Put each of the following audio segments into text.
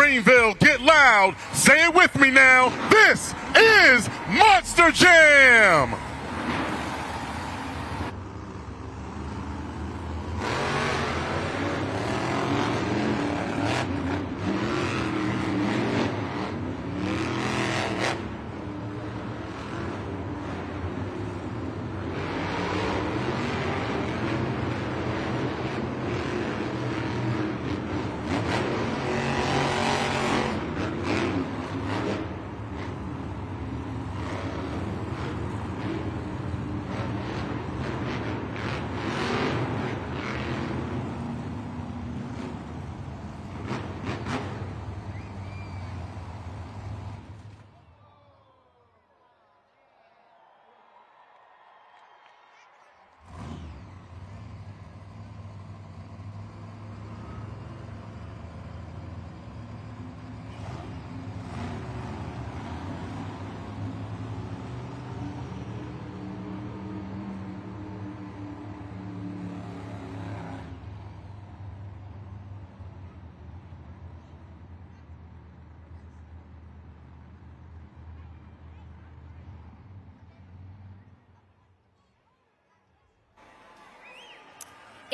Greenville, get loud. Say it with me now. This is Monster Jam.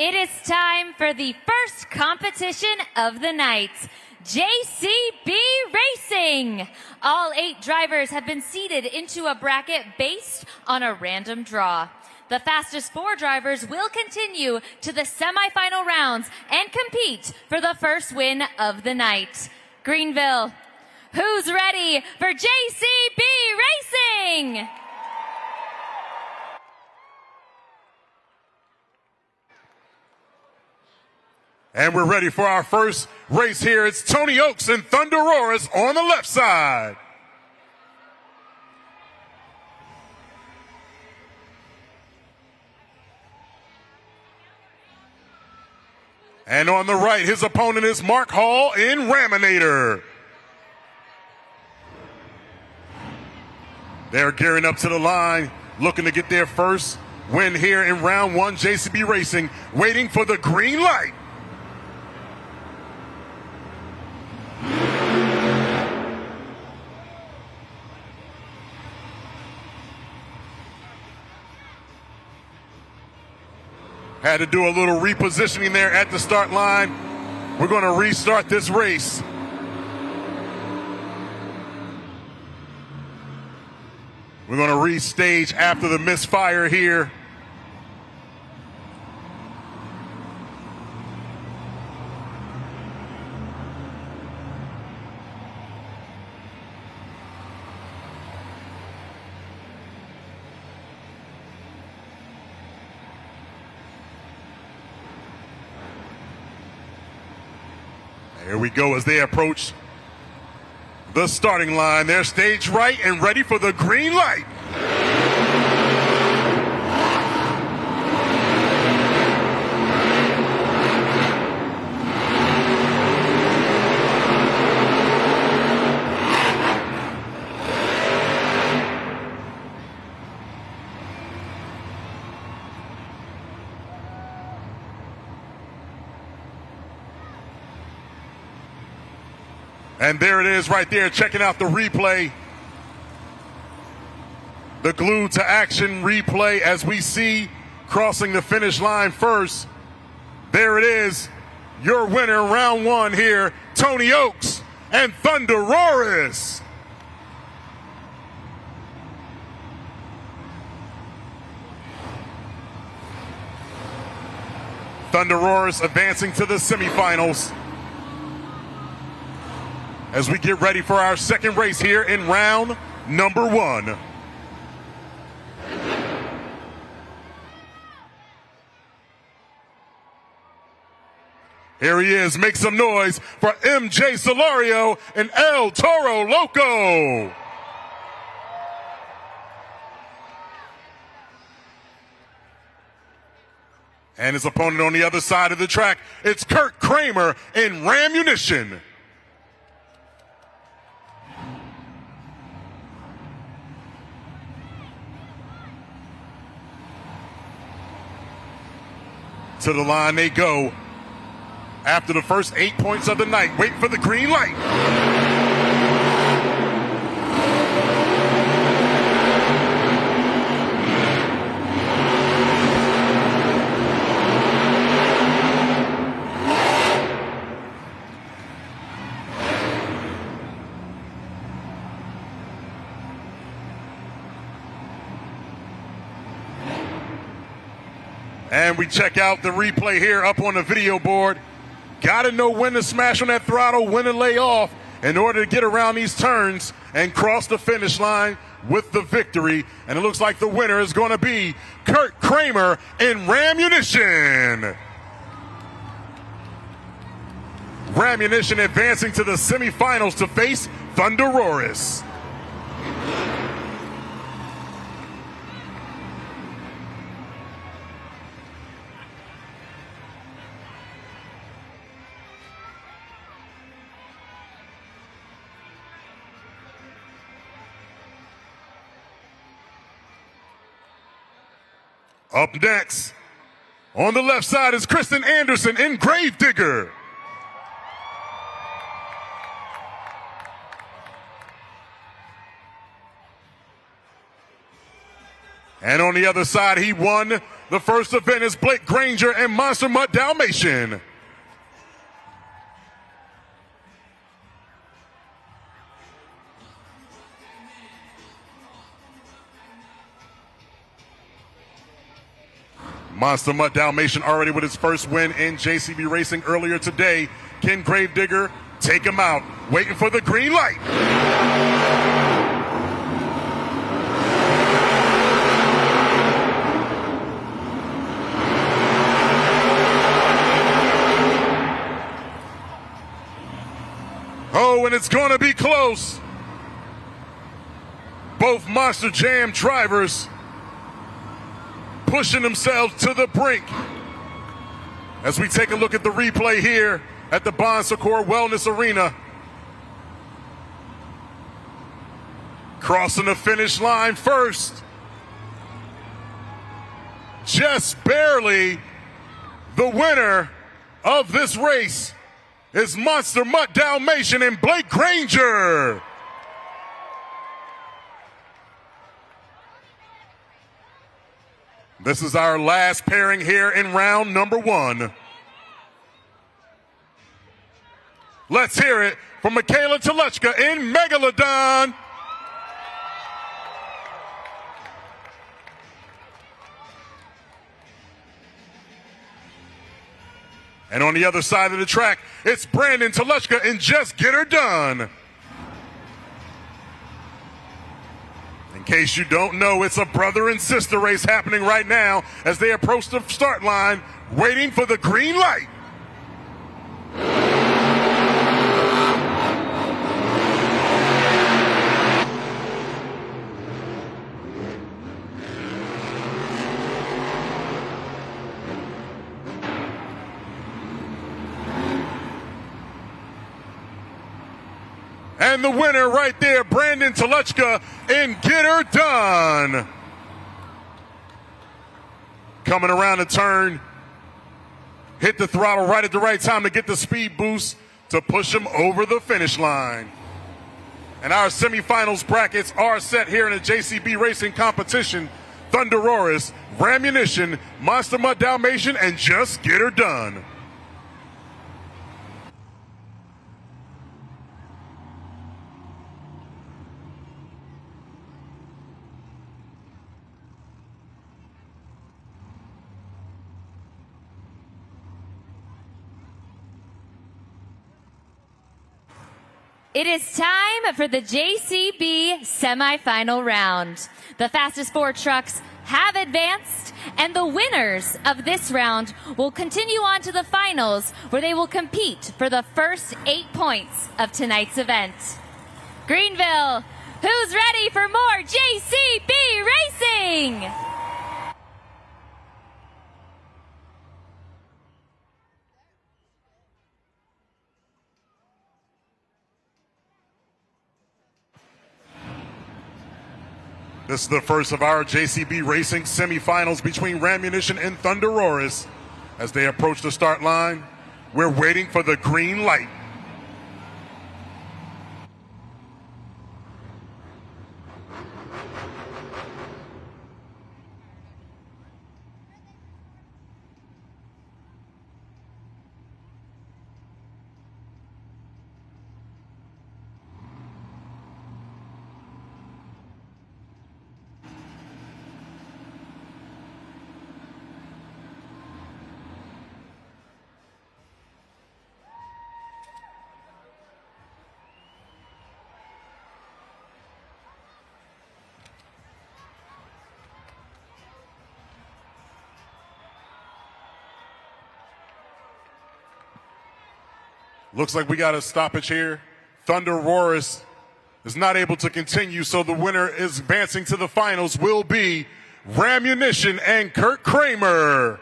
It is time for the first competition of the night, JCB Racing. All 8 drivers have been seeded into a bracket based on a random draw. The fastest 4 drivers will continue to the semifinal rounds and compete for the first win of the night. Greenville, who's ready for JCB Racing? And we're ready for our first race here. It's Tony Oaks and Thunder Roars on the left side. And on the right, his opponent is Mark Hall in Raminator. They're gearing up to the line, looking to get their first win here in round 1. JCB Racing waiting for the green light. Had to do a little repositioning there at the start line. We're going to restart this race. We're going to restage after the misfire here. Here we go as they approach the starting line. They're staged right and ready for the green light. And there it is right there, checking out the replay. The glued to action replay as we see crossing the finish line first. There it is, your winner round 1 here, Tony Oaks and Thunder Roars. Thunder Roars advancing to the semifinals. As we get ready for our second race here in round number 1. Here he is, make some noise for MJ Solario and El Toro Loco. And his opponent on the other side of the track, it's Kurt Kramer in Ramunition. To the line they go. after the first 8 points of the night. Wait for the green light. And we check out the replay here up on the video board. Got to know when to smash on that throttle, when to lay off in order to get around these turns and cross the finish line with the victory. And it looks like the winner is going to be Kurt Kramer in Rammunition. Rammunition advancing to the semifinals to face Thunderoris. Up next, on the left side is Kristen Anderson in Gravedigger. And on the other side, he won the first event is Blake Granger and Monster Mutt Dalmatian. Monster Mutt Dalmatian already with his first win in JCB Racing earlier today. Ken Gravedigger, take him out. Waiting for the green light. Oh, and it's going to be close. Both Monster Jam drivers pushing themselves to the brink. As we take a look at the replay here at the Bon Secours Wellness Arena. Crossing the finish line first. Just barely, the winner of this race is Monster Mutt Dalmatian and Blake Granger. This is our last pairing here in round number one. Let's hear it from Michaela Telechka in Megalodon. And on the other side of the track, it's Brandon Telechka in Just Get Her Done. In case you don't know, it's a brother and sister race happening right now as they approach the start line, waiting for the green light. And the winner right there, Brandon Telechka in Get Her Done. Coming around the turn, hit the throttle right at the right time to get the speed boost to push him over the finish line. And our semifinals brackets are set here in the JCB Racing competition. Thunderoris, Rammunition, Monster Mutt Dalmatian, and Just Get Her Done. It is time for the JCB semifinal round. The fastest four trucks have advanced, and the winners of this round will continue on to the finals, where they will compete for the first 8 points of tonight's event. Greenville, who's ready for more JCB racing? This is the first of our JCB Racing semifinals between Rammunition and Thunderoris. As they approach the start line, We're waiting for the green light. Looks like we got a stoppage here. Thunder Roaris is not able to continue, so the winner is advancing to the finals will be Rammunition and Kurt Kramer.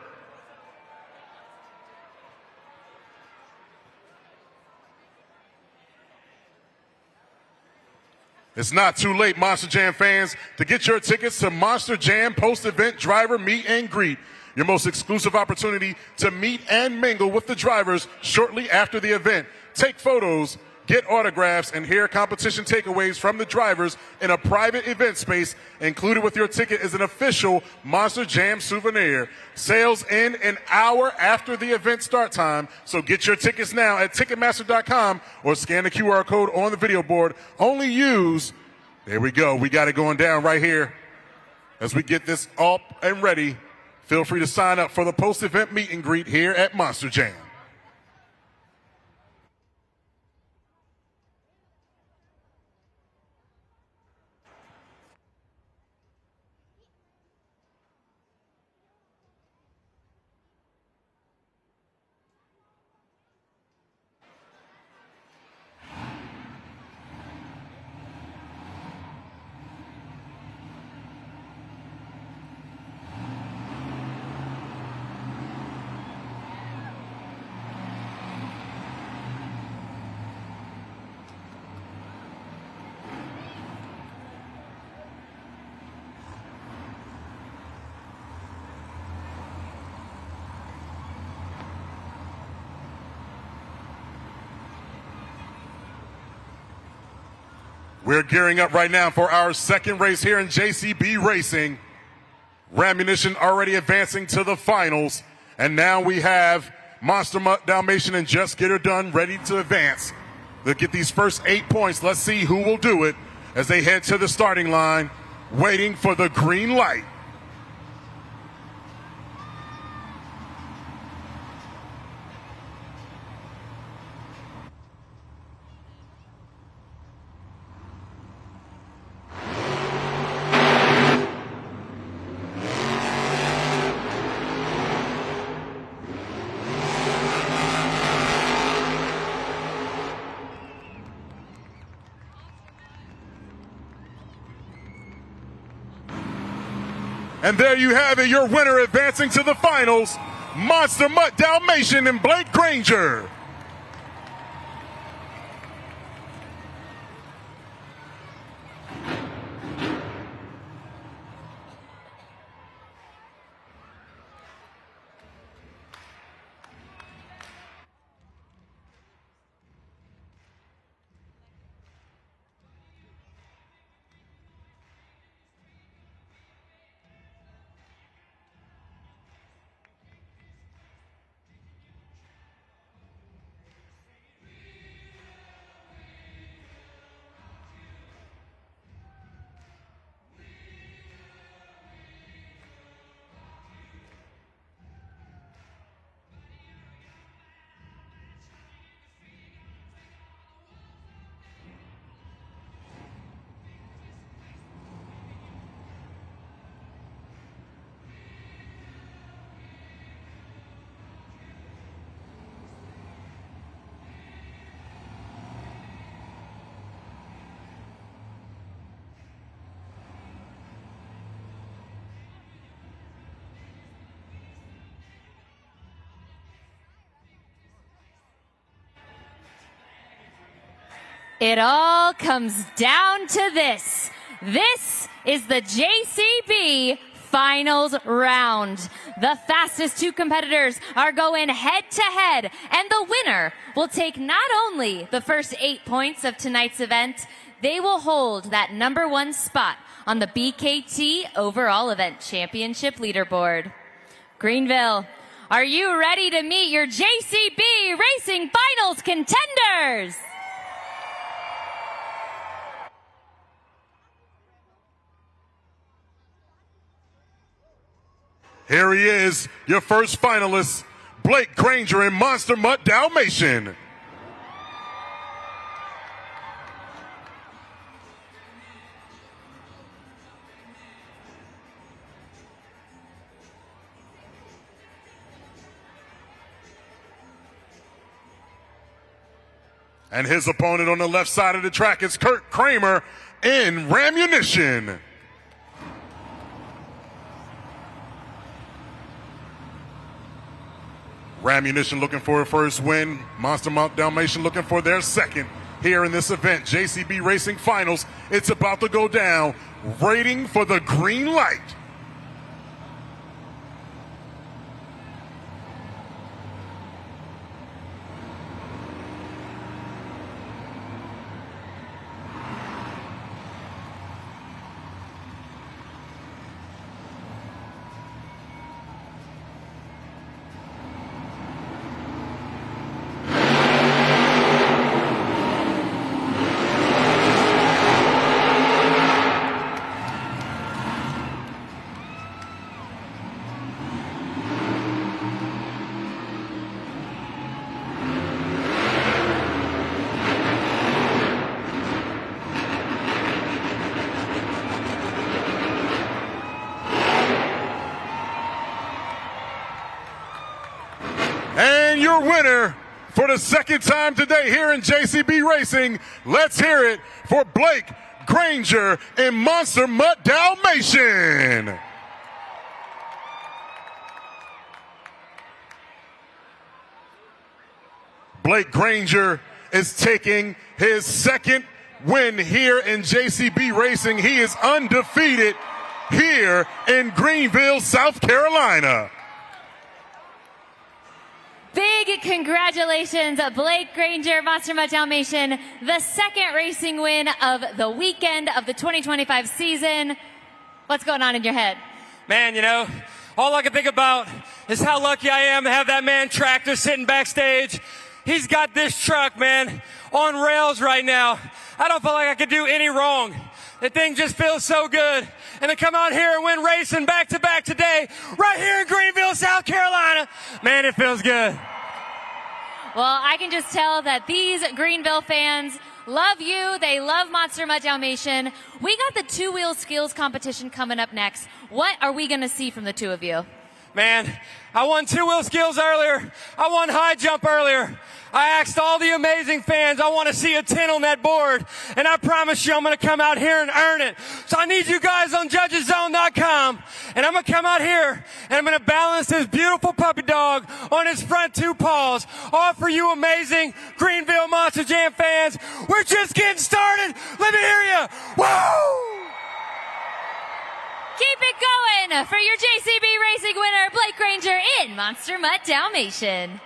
It's not too late, Monster Jam fans, to get your tickets to Monster Jam post-event driver meet and greet. Your most exclusive opportunity to meet and mingle with the drivers shortly after the event. Take photos, get autographs, and hear competition takeaways from the drivers in a private event space. Included with your ticket is an official Monster Jam souvenir. Sales end an hour after the event start time, so get your tickets now at Ticketmaster.com or scan the QR code on the video board. Only use, there we go, we got it going down right here. As we get this up and ready, feel free to sign up for the post-event meet and greet here at Monster Jam. We're gearing up right now for our second race here in JCB Racing. Rammunition already advancing to the finals. And now we have Monster Mutt Dalmatian and Just Get Her Done ready to advance. They'll get these first 8 points. Let's see who will do it as they head to the starting line, waiting for the green light. And there you have it, your winner advancing to the finals, Monster Mutt Dalmatian and Blake Granger. It all comes down to this. This is the JCB Finals round. The fastest two competitors are going head to head, and the winner will take not only the first 8 points of tonight's event, they will hold that #1 spot on the BKT Overall Event Championship leaderboard. Greenville, are you ready to meet your JCB Racing Finals contenders? Here he is, your first finalist, Blake Granger in Monster Mutt Dalmatian. And his opponent on the left side of the track is Kurt Kramer in Rammunition. Rammunition looking for a first win. Monster Mutt Dalmatian looking for their second here in this event. JCB Racing Finals. It's about to go down. Waiting for the green light. And your winner for the second time today here in JCB Racing, let's hear it for Blake Granger in Monster Mutt Dalmatian. Blake Granger is taking his second win here in JCB Racing. He is undefeated here in Greenville, South Carolina. Big congratulations, Blake Granger, Monster Mutt Dalmatian, the second racing win of the weekend of the 2025 season. What's going on in your head? Man, you know, all I can think about is how lucky I am to have that man Tractor sitting backstage. He's got this truck, man, on rails right now. I don't feel like I could do any wrong. The thing just feels so good. And to come out here and win racing back-to-back today, right here in Greenville, South Carolina, man, it feels good. Well, I can just tell that these Greenville fans love you. They love Monster Mutt Dalmatian. We got the two-wheel skills competition coming up next. What are we going to see from the two of you? Man, I won two-wheel skills earlier. I won high jump earlier. I asked all the amazing fans, I want to see a 10 on that board. And I promise you I'm going to come out here and earn it. So I need you guys on judgeszone.com. And I'm going to come out here and I'm going to balance this beautiful puppy dog on his front two paws. All for you amazing Greenville Monster Jam fans. We're just getting started. Let me hear you. Woo! Keep it going for your JCB Racing winner, Blake Granger in Monster Mutt Dalmatian.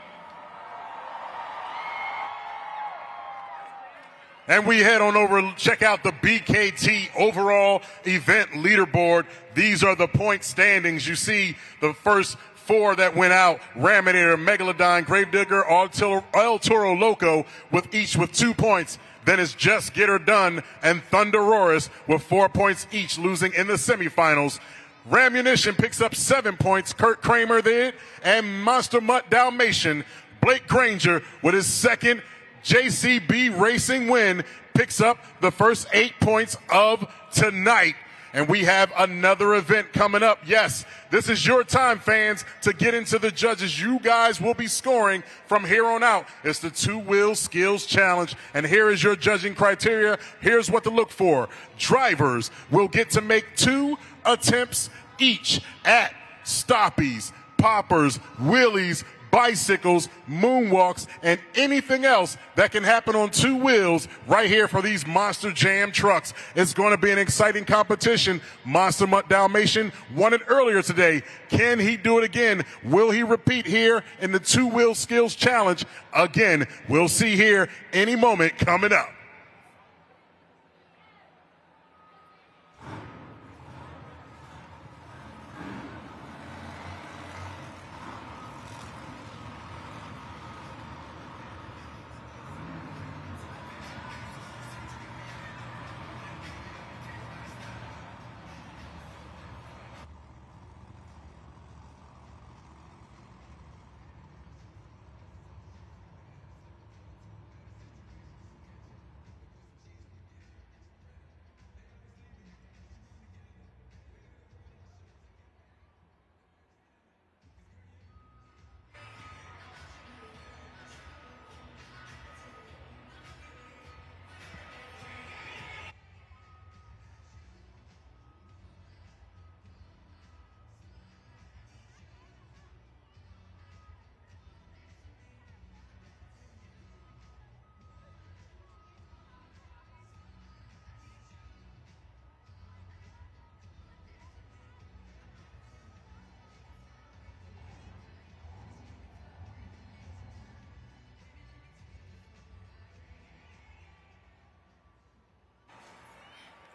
And we head on over and check out the BKT Overall Event Leaderboard. These are the point standings. You see the first four that went out: Raminator, Megalodon, Gravedigger, El Toro Loco, with each with 2 points. Then it's Just Get Her Done and Thunderoris with 4 points each, losing in the semifinals. Rammunition picks up 7 points. Kurt Kramer did, and Monster Mutt Dalmatian, Blake Granger, with his second JCB Racing win, picks up the first 8 points of tonight. And we have another event coming up. Yes, this is your time, fans, to get into the judges. You guys will be scoring from here on out. It's the two-wheel skills challenge. And here is your judging criteria. Here's what to look for. Drivers will get to make 2 attempts each at stoppies, poppers, wheelies, bicycles, moonwalks, and anything else that can happen on two wheels right here for these Monster Jam trucks. It's going to be an exciting competition. Monster Mutt Dalmatian won it earlier today. Can he do it again? Will he repeat here in the two-wheel skills challenge? Again, we'll see here any moment coming up.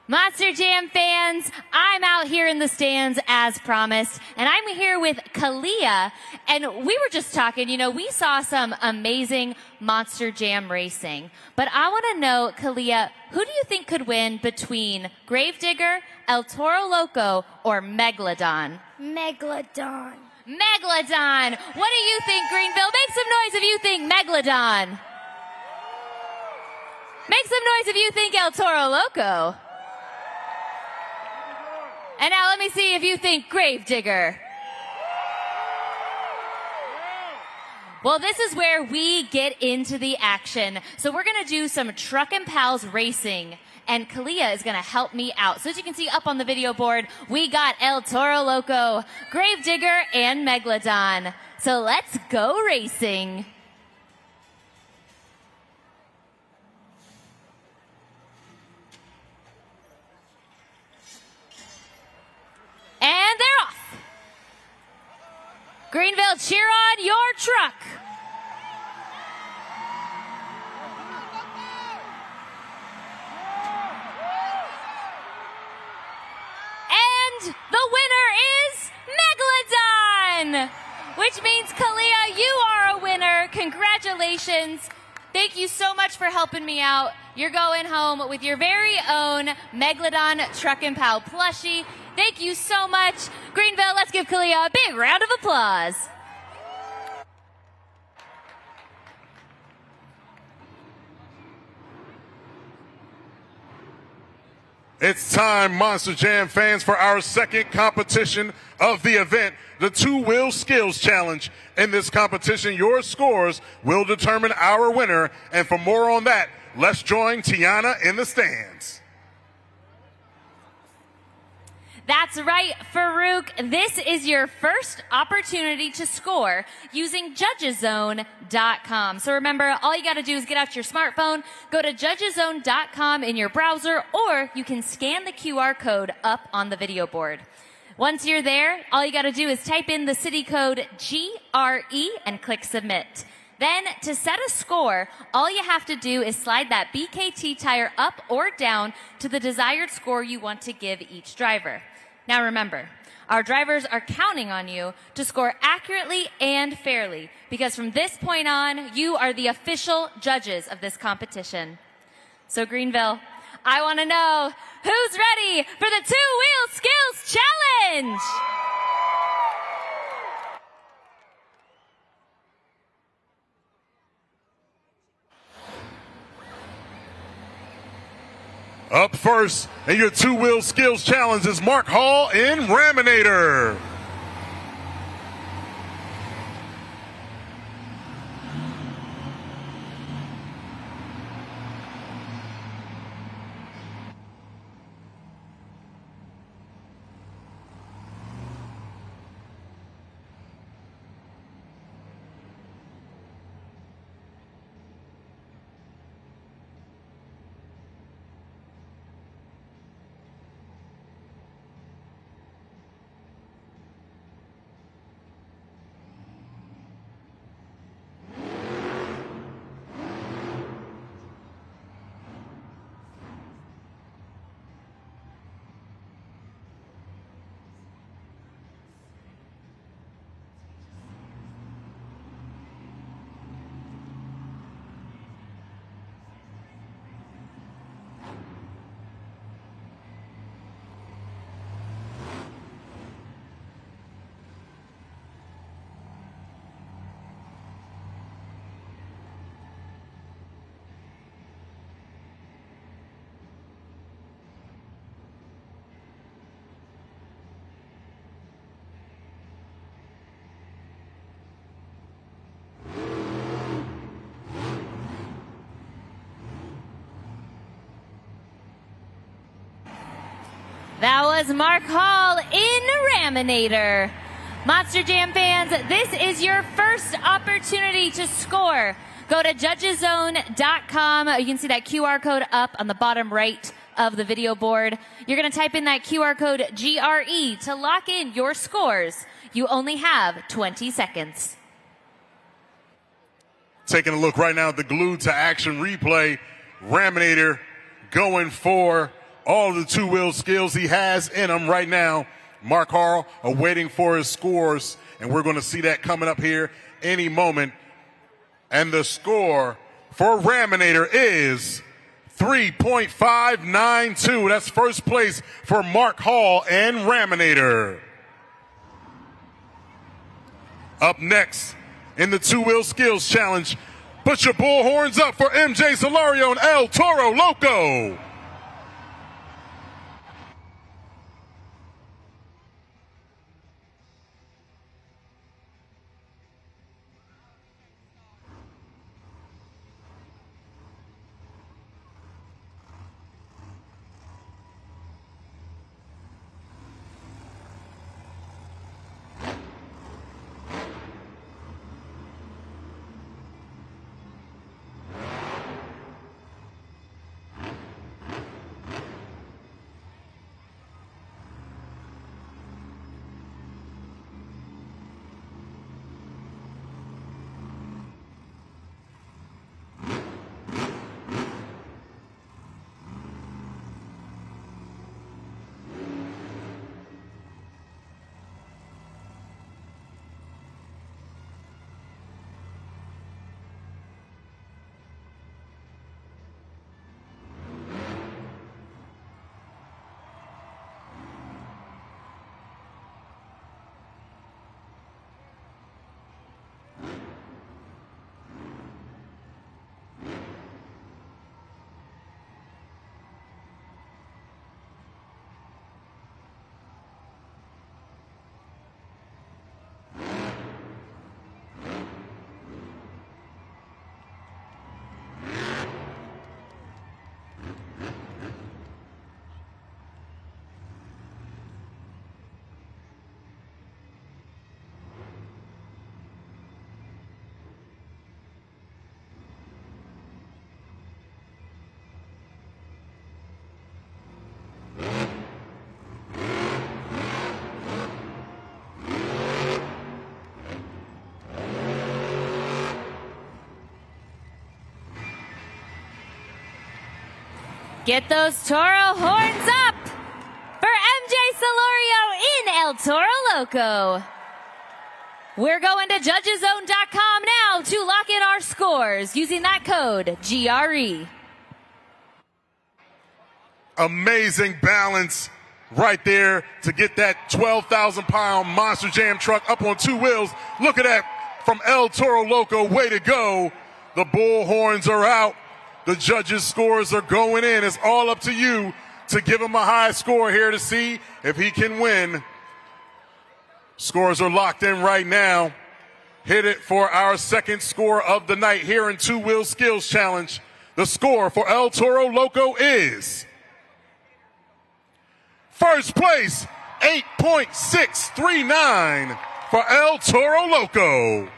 Monster Jam fans, I'm out here in the stands as promised, and I'm here with Kalia, and we were just talking, we saw some amazing Monster Jam racing, but I want to know, Kalia, who do you think could win between Gravedigger, El Toro Loco, or Megalodon? Megalodon. Megalodon! What do you think, Greenville? Make some noise if you think Megalodon. Make some noise if you think El Toro Loco. And now let me see if you think Gravedigger. Well, this is where we get into the action. So we're going to do some Truck and Pals racing. And Kalia is going to help me out. So as you can see up on the video board, we got El Toro Loco, Gravedigger, and Megalodon. So let's go racing. And they're off. Greenville, cheer on your truck. And the winner is Megalodon, which means, Kalia, you are a winner. Congratulations. Thank you so much for helping me out. You're going home with your very own Megalodon Truck and Pal plushie. Thank you so much. Greenville, let's give Kalia a big round of applause. It's time, Monster Jam fans, for our second competition of the event, the Two-Wheel Skills Challenge. In this competition, your scores will determine our winner. And for more on that, let's join Tiana in the stands. That's right, Farouk. This is your first opportunity to score using judgeszone.com. So remember, all you got to do is get out your smartphone, go to judgeszone.com in your browser, or you can scan the QR code up on the video board. Once you're there, all you got to do is type in the city code GRE and click submit. Then, to set a score, all you have to do is slide that BKT tire up or down to the desired score you want to give each driver. Now remember, our drivers are counting on you to score accurately and fairly, because from this point on, you are the official judges of this competition. So Greenville, I want to know, who's ready for the Two-Wheel Skills Challenge? Up first in your Two-Wheel Skills Challenge is Mark Hall in Raminator. That was Mark Hall in Raminator. Monster Jam fans, this is your first opportunity to score. Go to judgeszone.com. You can see that QR code up on the bottom right of the video board. You're going to type in that QR code GRE to lock in your scores. You only have 20 seconds. Taking a look right now at the glued to action replay. Raminator going for all the two-wheel skills he has in him right now. Mark Harrell awaiting for his scores, and we're going to see that coming up here any moment. And the score for Raminator is 3.592. That's first place for Mark Hall and Raminator. Up next in the two-wheel skills challenge, put your bullhorns up for MJ Solario and El Toro Loco. Get those Toro horns up for MJ Solorio in El Toro Loco. We're going to judgeszone.com now to lock in our scores using that code GRE. Amazing balance right there to get that 12,000-pound Monster Jam truck up on two wheels. Look at that from El Toro Loco. Way to go. The bullhorns are out. The judges' scores are going in. It's all up to you to give him a high score here to see if he can win. Scores are locked in right now. Hit it for our second score of the night here in Two-Wheel Skills Challenge. The score for El Toro Loco is first place, 8.639 for El Toro Loco.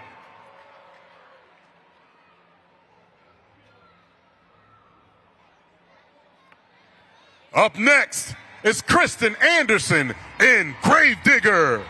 Up next is Kristen Anderson in Gravedigger.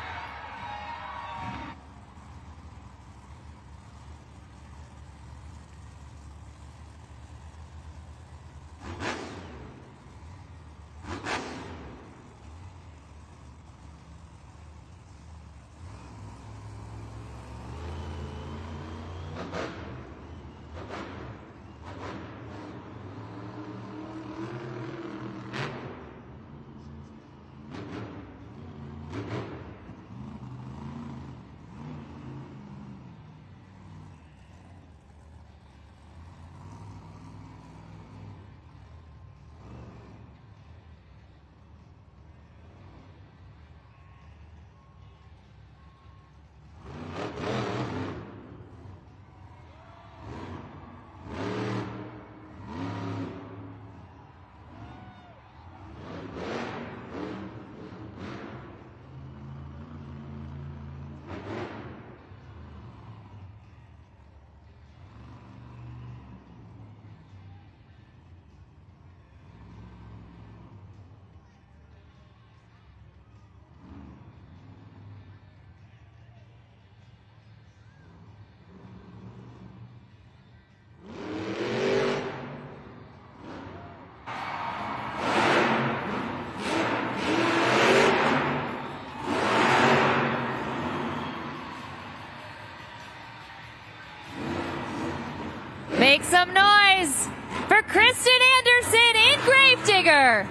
Make some noise for Kristen Anderson in Gravedigger.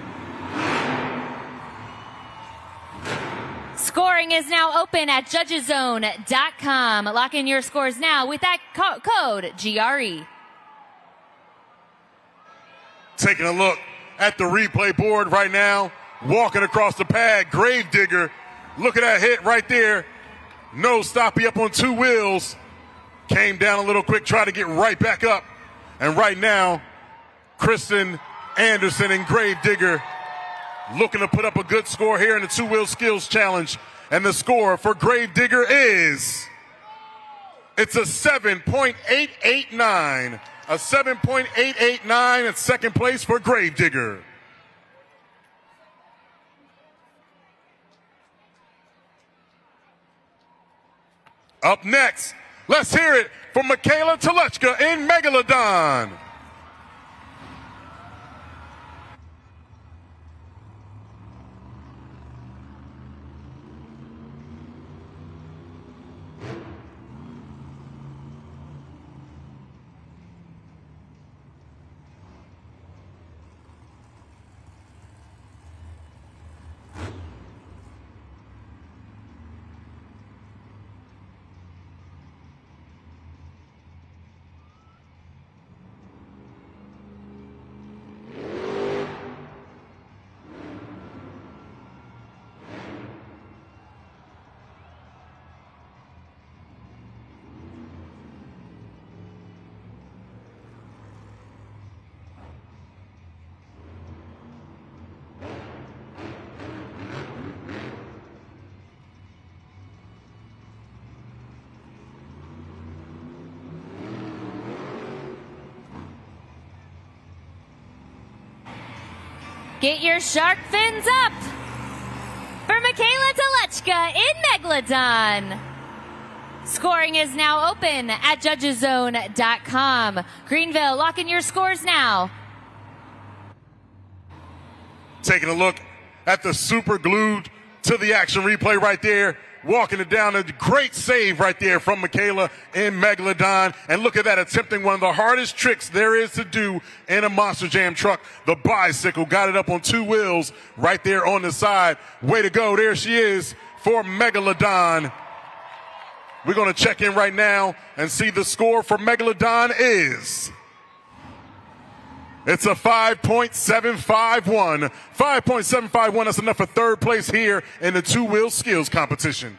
Scoring is now open at judgeszone.com. Lock in your scores now with that code GRE. Taking a look at the replay board right now, walking across the pad, Gravedigger. Look at that hit right there. No stoppy up on two wheels. Came down a little quick, tried to get right back up. And right now, Kristen Anderson and Gravedigger looking to put up a good score here in the two-wheel skills challenge. And the score for Gravedigger is, it's a 7.889. A 7.889 at second place for Gravedigger. Up next, let's hear it from Michaela Telechka in Megalodon. Get your shark fins up for Michaela Telechka in Megalodon. Scoring is now open at judgeszone.com. Greenville, lock in your scores now. Taking a look at the super glued to the action replay right there. Walking it down, a great save right there from Michaela in Megalodon. And look at that, attempting one of the hardest tricks there is to do in a Monster Jam truck. The bicycle, got it up on two wheels right there on the side. Way to go, there she is for Megalodon. We're going to check in right now and see the score for Megalodon is, it's a 5.751. 5.751, that's enough for third place here in the two-wheel skills competition.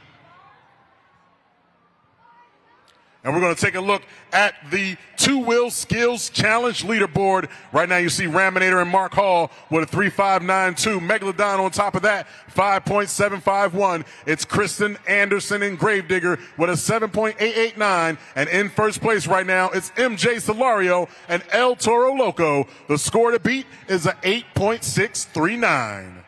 And we're going to take a look at the two-wheel skills challenge leaderboard. Right now you see Raminator and Mark Hall with a 3.592. Megalodon on top of that, 5.751. It's Kristen Anderson and Gravedigger with a 7.889. And in first place right now, it's MJ Solario and El Toro Loco. The score to beat is a 8.639.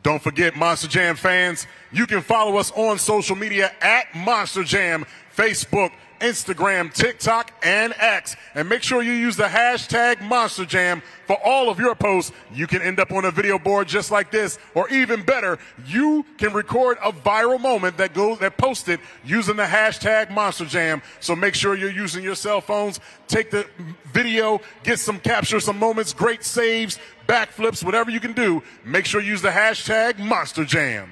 Don't forget, Monster Jam fans, you can follow us on social media at Monster Jam, Facebook, Instagram, TikTok, and X. And make sure you use the hashtag Monster Jam for all of your posts. You can end up on a video board just like this, or even better, you can record a viral moment that posted using the hashtag Monster Jam. So make sure you're using your cell phones. Take the video, capture some moments, great saves, backflips, whatever you can do. Make sure you use the hashtag Monster Jam.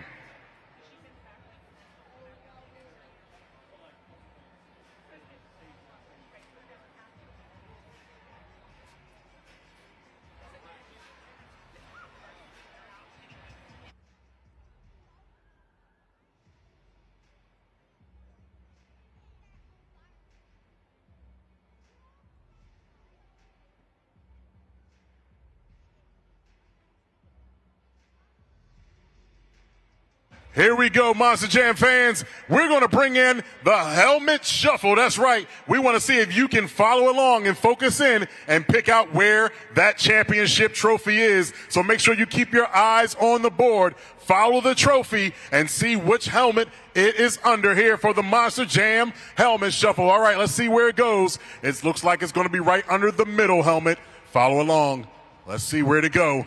Here we go, Monster Jam fans. We're going to bring in the helmet shuffle. That's right. We want to see if you can follow along and focus in and pick out where that championship trophy is. So make sure you keep your eyes on the board, follow the trophy, and see which helmet it is under here for the Monster Jam helmet shuffle. All right, let's see where it goes. It looks like it's going to be right under the middle helmet. Follow along. Let's see where to go.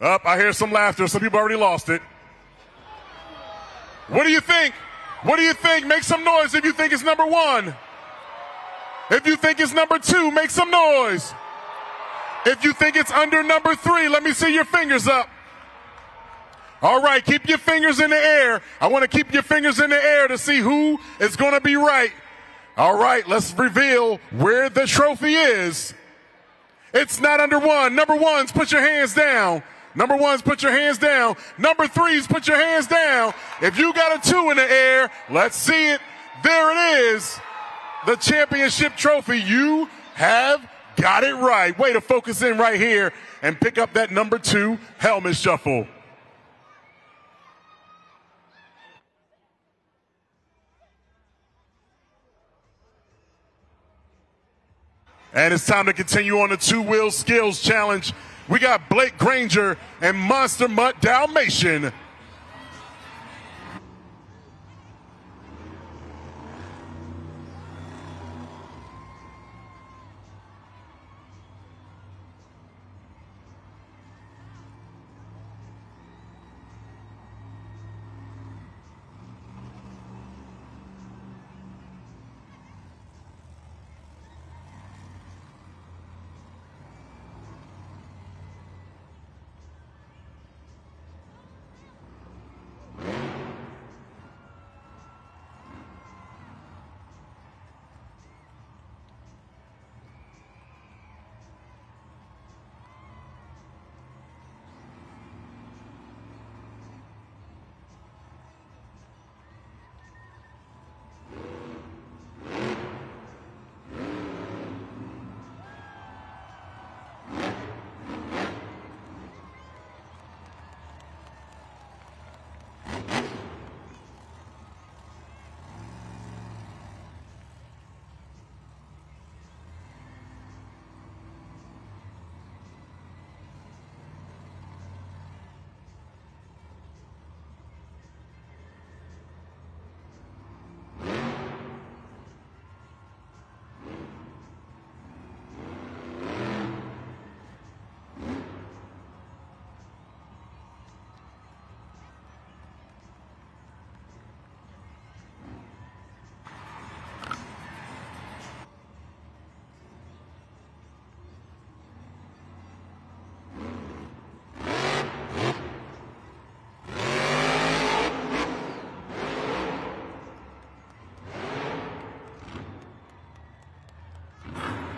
Up, I hear some laughter. Some people already lost it. What do you think? What do you think? Make some noise if you think it's number 1. If you think it's number 2, make some noise. If you think it's under number 3, let me see your fingers up. All right, keep your fingers in the air. I want to keep your fingers in the air to see who is going to be right. All right, let's reveal where the trophy is. It's not under 1. Number 1s, put your hands down. Number 1s, put your hands down. Number 3s, put your hands down. If you got a 2 in the air, let's see it. There it is. The championship trophy. You have got it right. Way to focus in right here and pick up that number 2 helmet shuffle. And it's time to continue on the 2-wheel skills challenge. We got Blake Granger and Monster Mutt Dalmatian.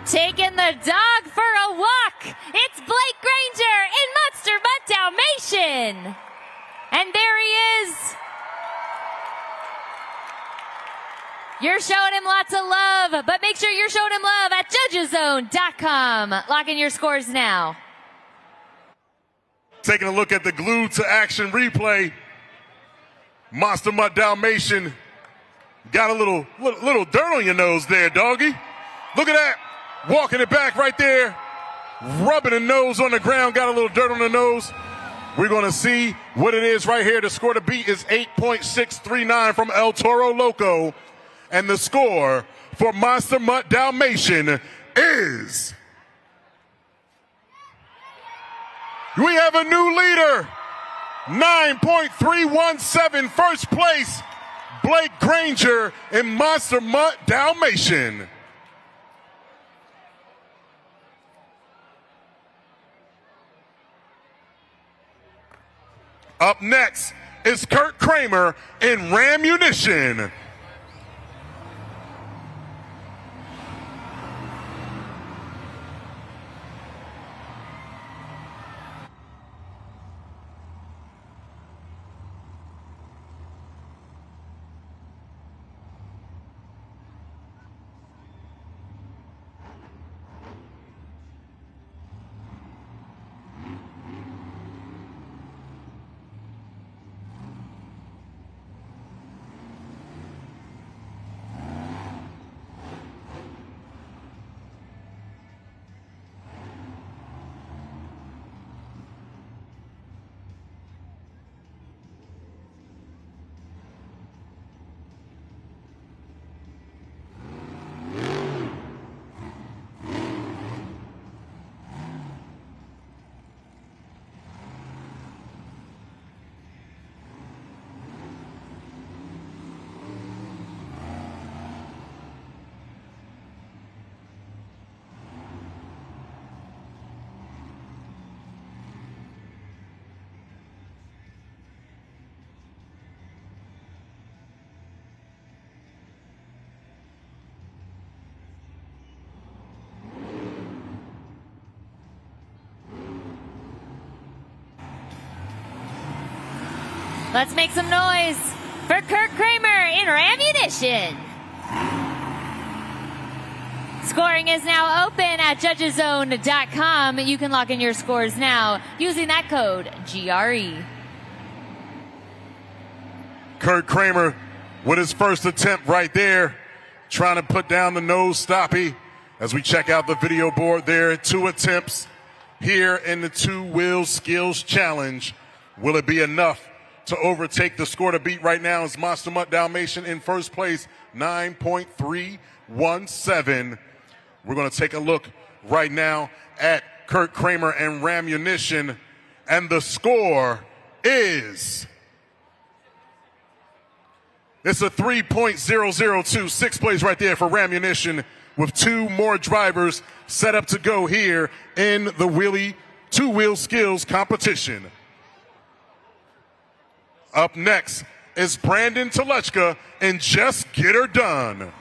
Taking the dog for a walk, it's Blake Granger in Monster Mutt Dalmatian. And there he is. You're showing him lots of love, but make sure you're showing him love at judgeszone.com. Lock in your scores now. Taking a look at the glued to action replay. Monster Mutt Dalmatian got a little dirt on your nose there, doggy. Look at that. Walking it back right there. Rubbing the nose on the ground. Got a little dirt on the nose. We're going to see what it is right here. The score to beat is 8.639 from El Toro Loco. And the score for Monster Mutt Dalmatian is... We have a new leader. 9.317 first place. Blake Granger in Monster Mutt Dalmatian. Up next is Kurt Kramer in Rammunition. Let's make some noise for Kurt Kramer in Rammunition. Scoring is now open at judgeszone.com. You can log in your scores now using that code GRE. Kurt Kramer with his first attempt right there, trying to put down the nose stoppie. As we check out the video board there, 2 attempts here in the 2-wheel skills challenge. Will it be enough to overtake the score to beat right now? Is Monster Mutt Dalmatian in first place, 9.317. We're going to take a look right now at Kurt Kramer and Rammunition, and the score is... It's a 3.002, 6th place right there for Rammunition, with 2 more drivers set up to go here in the wheelie 2-wheel skills competition. Up next is Brandon Telechka and Just Get Her Done.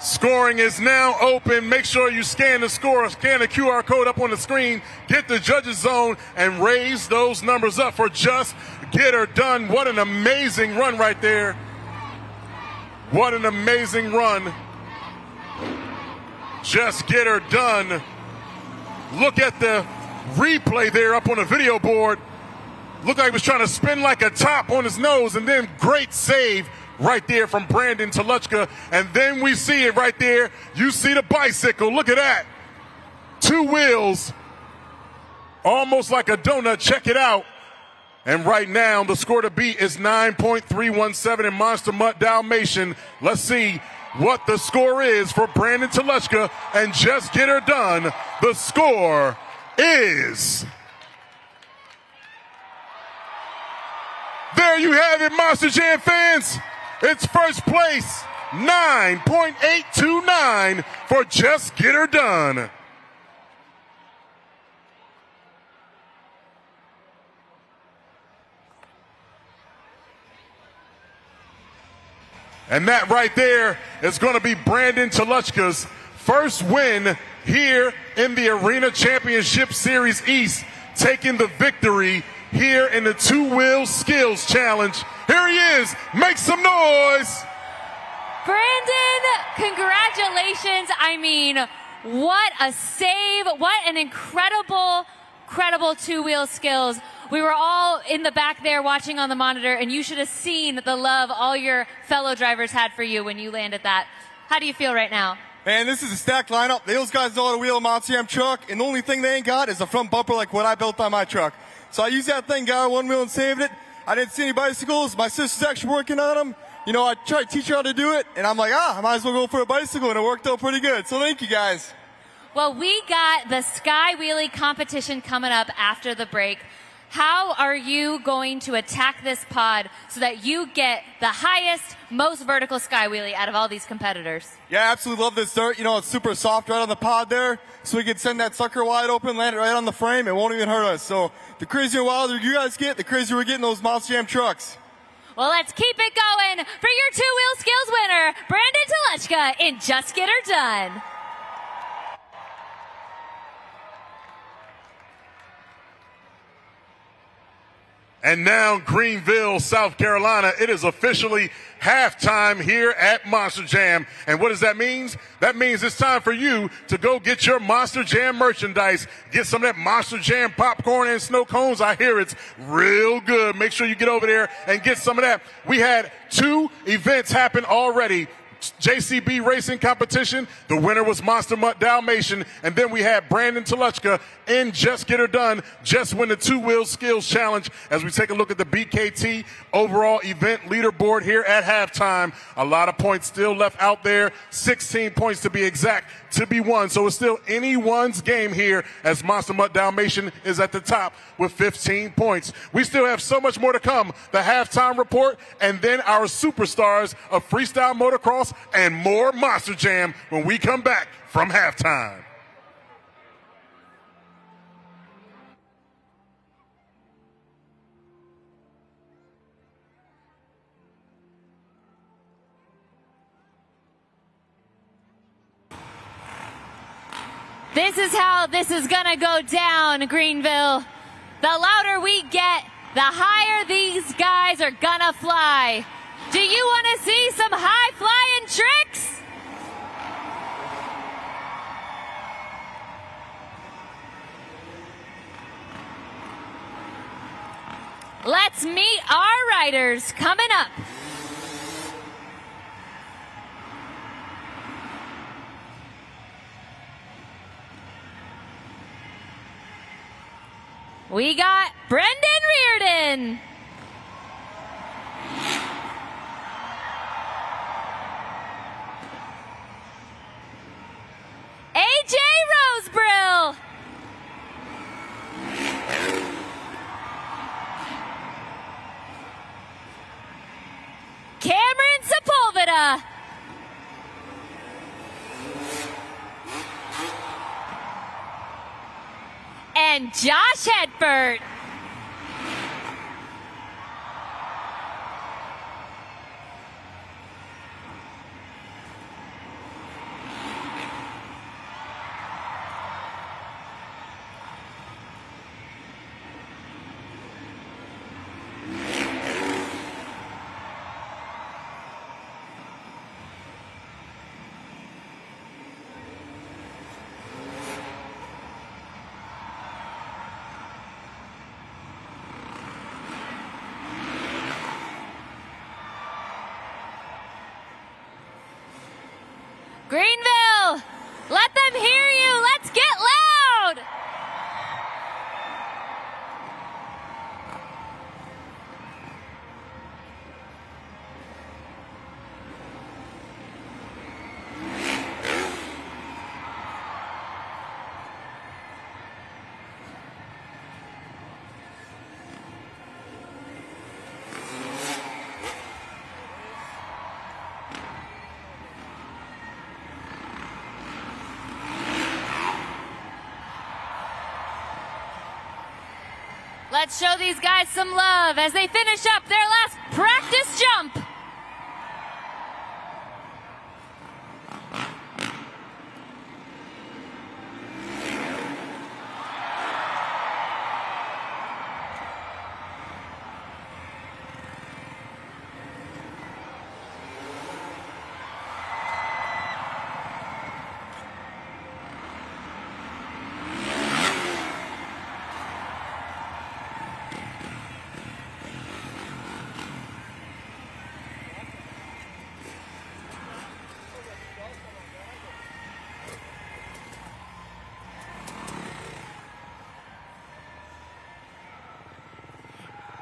Scoring is now open. Make sure you scan the score, scan the QR code up on the screen, get the judges zone, and raise those numbers up for Just Get Her Done. What an amazing run right there. What an amazing run. Just Get Her Done. Look at the replay there up on the video board. Looked like he was trying to spin like a top on his nose, and then great save right there from Brandon Telechka. And then we see it right there. You see the bicycle. Look at that. 2 wheels. Almost like a donut. Check it out. And right now, the score to beat is 9.317 in Monster Mutt Dalmatian. Let's see what the score is for Brandon Telechka and Just Get Her Done. The score is... There you have it, Monster Jam fans. It's first place, 9.829 for Just Get Her Done. And that right there is going to be Brandon Telechka's first win here in the Arena Championship Series East, taking the victory here in the 2-wheel skills challenge. Here he is. Make some noise. Brandon, congratulations. I mean, what a save. What an incredible 2-wheel skills. We were all in the back there watching on the monitor, and you should have seen the love all your fellow drivers had for you when you landed that. How do you feel right now? Man, this is a stacked lineup. Those guys know how to wheel a Monster Jam truck, and the only thing they ain't got is a front bumper like what I built on my truck. So I used that thing, got on one wheel and saved it. I didn't see any bicycles. My sister's actually working on them. You know, I tried to teach her how to do it, and I'm like, I might as well go for a bicycle, and it worked out pretty good. So thank you, guys. Well, we got the Sky Wheelie competition coming up after the break. How are you going to attack this pod so that you get the highest, most vertical Sky Wheelie out of all these competitors? Yeah, I absolutely love this dirt. You know, it's super soft right on the pod there, so we can send that sucker wide open, land it right on the frame. It won't even hurt us. So the crazier and wilder you guys get, the crazier we're getting those Monster Jam trucks. Well, let's keep it going for your two-wheel skills winner, Brandon Telechka in Just Get Her Done. And now, Greenville, South Carolina, it is officially halftime here at Monster Jam. And what does that mean? That means it's time for you to go get your Monster Jam merchandise. Get some of that Monster Jam popcorn and snow cones. I hear it's real good. Make sure you get over there and get some of that. We had 2 events happen already. JCB racing competition. The winner was Monster Mutt Dalmatian. And then we had Brandon Telechka in Just Get Her Done, just win the 2-wheel skills challenge as we take a look at the BKT overall event leaderboard here at halftime. A lot of points still left out there. 16 points to be exact to be won. So it's still anyone's game here as Monster Mutt Dalmatian is at the top with 15 points. We still have so much more to come. The halftime report and then our superstars of freestyle motocross and more Monster Jam when we come back from halftime. This is how this is gonna go down, Greenville. The louder we get, the higher these guys are gonna fly. Do you want to see some high-flying tricks? Let's meet our riders coming up. We got Brendan Reardon. AJ Rosebrill. Cameron Sepulveda. And Josh Hedford. Greenville, let them hear you. Let's get loud. Let's show these guys some love as they finish up their last practice jump.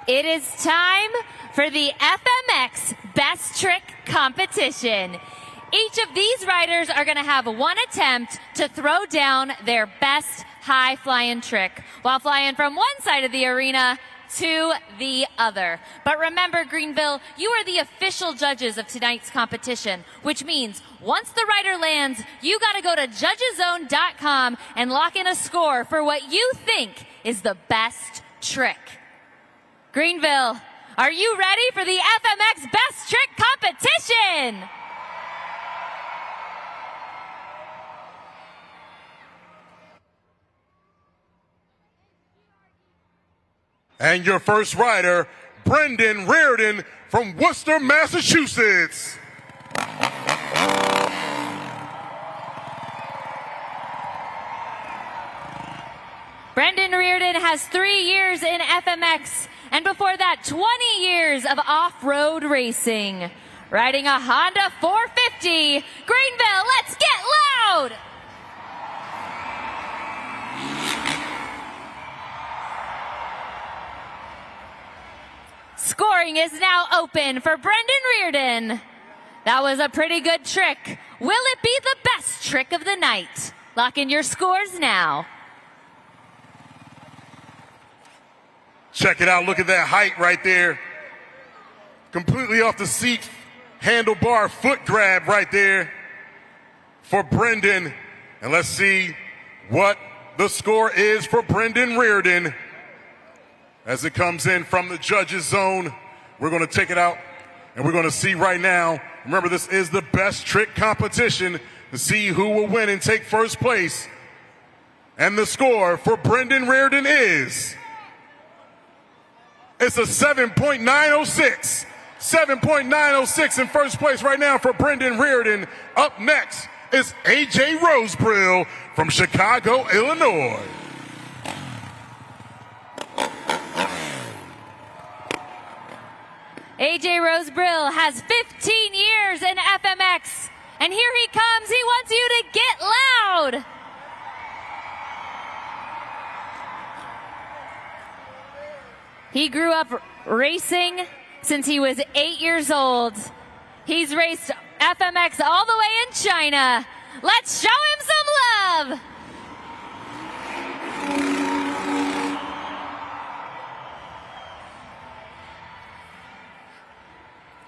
It is time for the FMX Best Trick Competition. Each of these riders are going to have one attempt to throw down their best high flying trick while flying from one side of the arena to the other. But remember, Greenville, you are the official judges of tonight's competition, which means once the rider lands, you got to go to judgeszone.com and lock in a score for what you think is the best trick. Greenville, are you ready for the FMX Best Trick Competition? And your first rider, Brendan Reardon from Worcester, Massachusetts. Brendan Reardon has 3 years in FMX, and before that, 20 years of off-road racing. Riding a Honda 450. Greenville, let's get loud! Scoring is now open for Brendan Reardon. That was a pretty good trick. Will it be the best trick of the night? Lock in your scores now. Check it out. Look at that height right there. Completely off the seat. Handlebar foot grab right there for Brendan. And let's see what the score is for Brendan Reardon. As it comes in from the judges zone, we're going to take it out and we're going to see right now. Remember, this is the best trick competition to see who will win and take first place. And the score for Brendan Reardon is, it's a 7.906. 7.906 in first place right now for Brendan Reardon. Up next is AJ Rosebrill from Chicago, Illinois. AJ Rosebrill has 15 years in FMX, and here he comes. He wants you to get loud. He grew up racing since he was 8 years old. He's raced FMX all the way in China. Let's show him some love.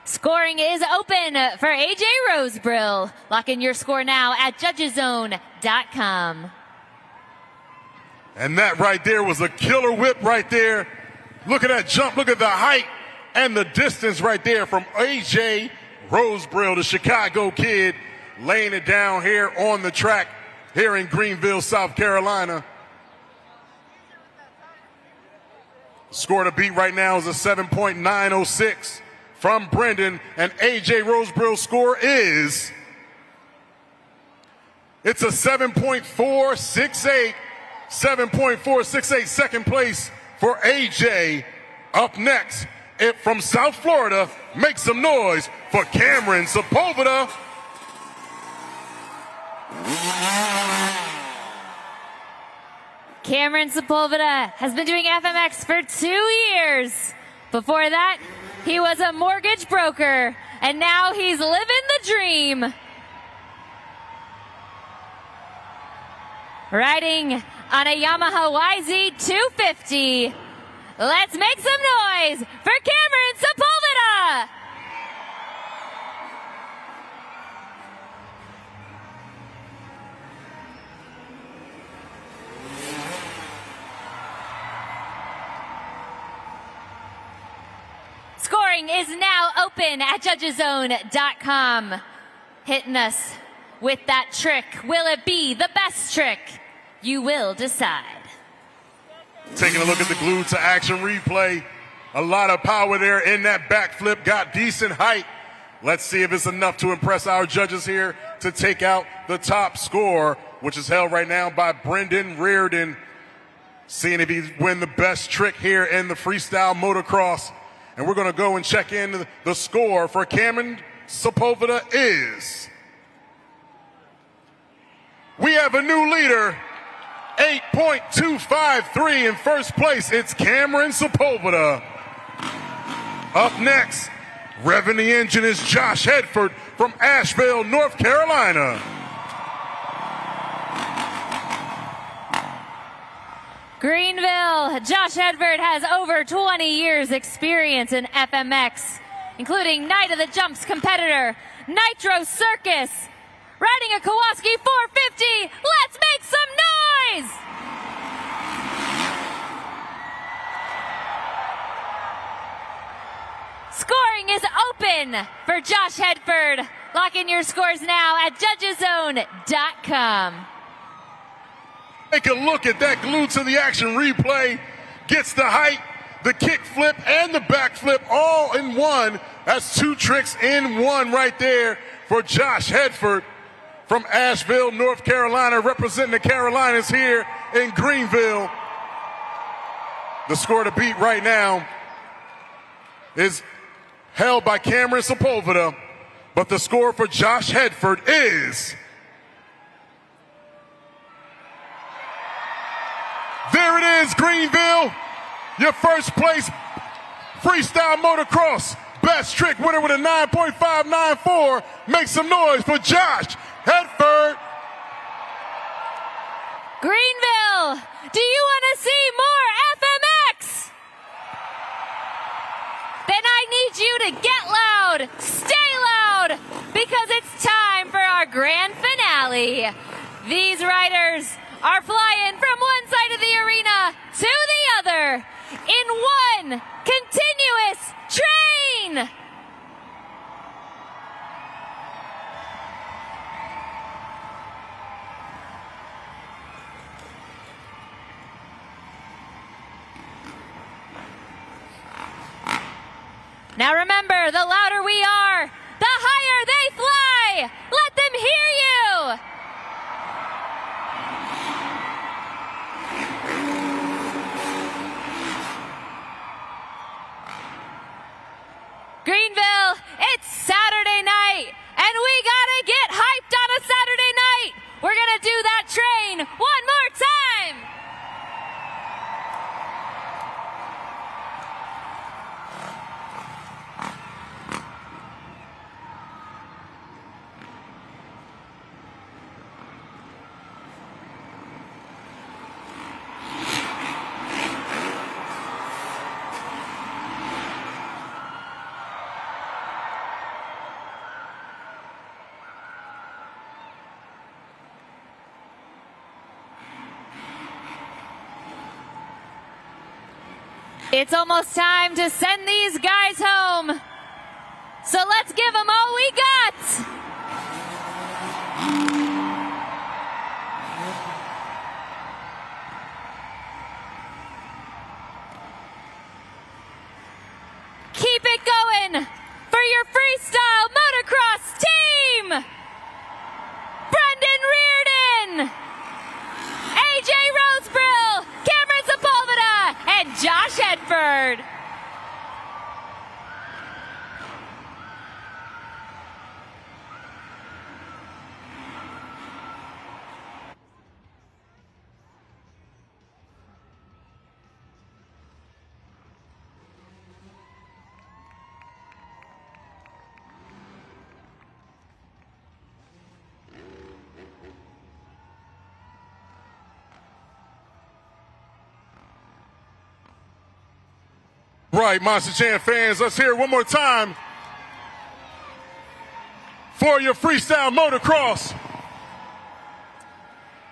Scoring is open for AJ Rosebrill. Lock in your score now at judgeszone.com. And that right there was a killer whip right there. Look at that jump. Look at the height and the distance right there from AJ Rosebrill, the Chicago kid, laying it down here on the track here in Greenville, South Carolina. Score to beat right now is a 7.906 from Brendan, and AJ Rosebrill's score is, it's a 7.468. 7.468, second place for AJ. Up next, from South Florida, make some noise for Cameron Sepulveda. Cameron Sepulveda has been doing FMX for 2 years. Before that, he was a mortgage broker, and now he's living the dream. Riding on a Yamaha YZ250. Let's make some noise for Cameron Sepulveda. Scoring is now open at judgeszone.com. Hitting us with that trick. Will it be the best trick? You will decide. Taking a look at the glued to action replay. A lot of power there in that backflip. Got decent height. Let's see if it's enough to impress our judges here to take out the top score, which is held right now by Brendan Reardon. Seeing if he win the best trick here in the freestyle motocross. And we're going to go and check in the score for Cameron Sepulveda is. We have a new leader, 8.253 in first place. It's Cameron Sepulveda. Up next, revving the engine is Josh Hedford from Asheville, North Carolina. Greenville, Josh Hedford has over 20 years experience in FMX, including Night of the Jumps competitor, Nitro Circus, riding a Kawasaki 450. Let's make some noise! Scoring is open for Josh Hedford. Lock in your scores now at judgeszone.com. Take a look at that glued to the action replay. Gets the height, the kick flip, and the back flip all in one. That's two tricks in one right there for Josh Hedford from Asheville, North Carolina, representing the Carolinas here in Greenville. The score to beat right now is held by Cameron Sepulveda, but the score for Josh Hedford is... There it is, Greenville, your first place freestyle motocross best trick winner with a 9.594. Make some noise for Josh Hedford. Greenville, do you want to see more FMX? Then I need you to get loud, stay loud, because it's time for our grand finale. These riders are flying from one side of the arena to the other in one continuous train. Now remember, the louder we are, the higher they fly. Let them hear you. Greenville, it's Saturday night, and we gotta get hyped on a Saturday night. We're gonna do that train one more time. It's almost time to send these guys home. So let's give them all we got. Keep it going for your freestyle motocross team. Brendan Reardon, AJ Rosebrill, Cameron Sepulveda, and Josh Hedford. Right, Monster Jam fans, let's hear it one more time for your freestyle motocross.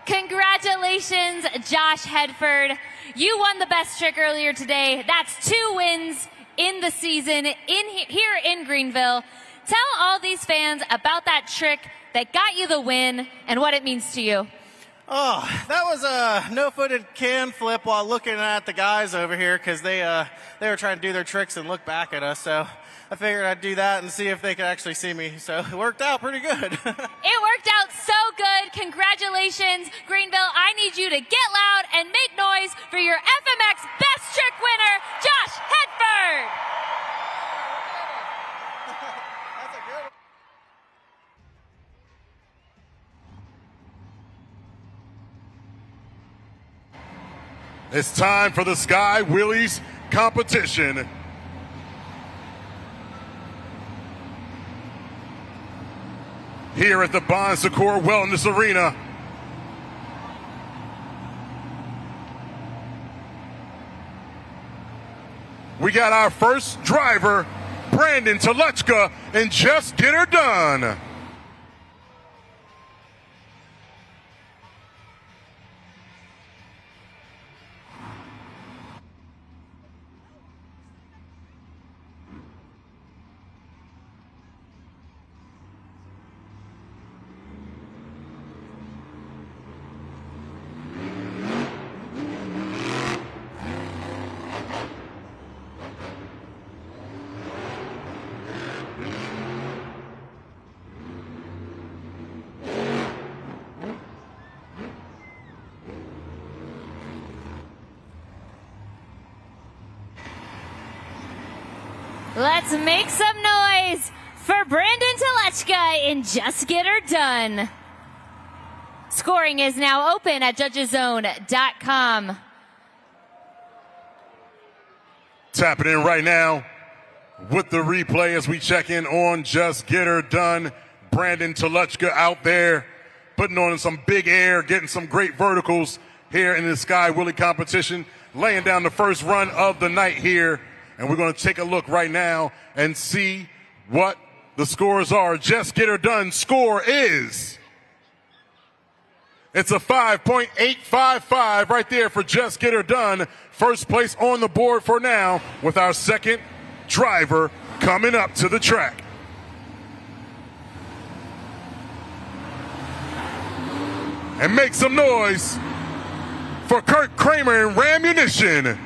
Congratulations, Josh Hedford. You won the best trick earlier today. That's 2 wins in the season here in Greenville. Tell all these fans about that trick that got you the win and what it means to you. Oh, that was a no-footed can flip while looking at the guys over here because they were trying to do their tricks and look back at us. So I figured I'd do that and see if they could actually see me. So it worked out pretty good. It worked out so good. Congratulations, Greenville. I need you to get loud and make noise for your FMX Best Trick winner, Josh Hedford. That's a good one. It's time for the Sky Wheelies competition. here at the Bon Secours Wellness Arena. We got our first driver, Brandon Telechka, and Just Get Her Done. Let's make some noise for Brandon Telechka and Just Get Her Done. Scoring is now open at judgeszone.com. Tapping in right now with the replay as we check in on Just Get Her Done. Brandon Telechka out there putting on some big air, getting some great verticals here in the Sky Wheelie competition, laying down the first run of the night here. And we're going to take a look right now and see what the scores are. Just Get Her Done score is, it's a 5.855 right there for Just Get Her Done. First place on the board for now with our second driver coming up to the track. And make some noise for Kurt Kramer and Rammunition.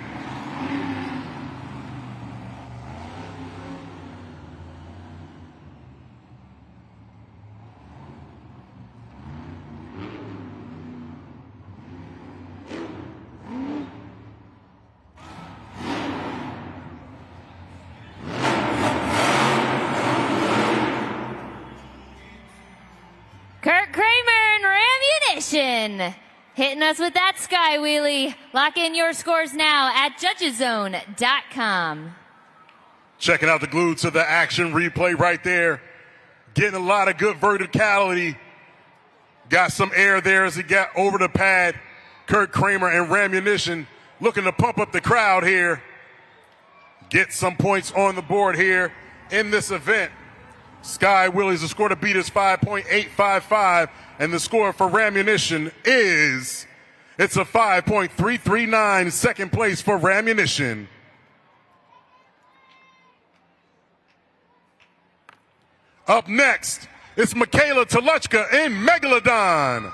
Kurt Kramer and Rammunition hitting us with that Sky Wheelie. Lock in your scores now at judgeszone.com. Checking out the glue to the action replay right there. Getting a lot of good verticality. Got some air there as he got over the pad. Kurt Kramer and Rammunition looking to pump up the crowd here. Get some points on the board here in this event. Sky Wheelies, the score to beat is 5.855, and the score for Rammunition is, it's a 5.339, second place for Rammunition. Up next, it's Michaela Telechka in Megalodon.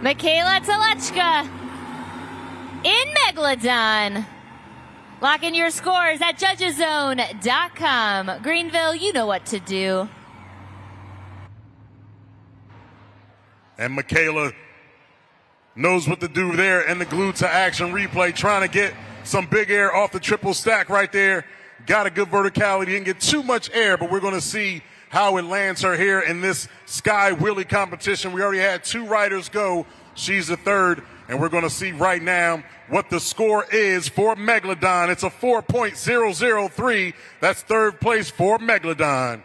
Michaela Telechka in Megalodon. Lock in your scores at judgeszone.com. Greenville, you know what to do. And Michaela knows what to do there in the glue to action replay, trying to get some big air off the triple stack right there. Got a good verticality, didn't get too much air, but we're going to see how it lands her here in this Sky Wheelie competition. We already had two riders go. She's the third, and we're going to see right now what the score is for Megalodon. It's a 4.003. That's third place for Megalodon.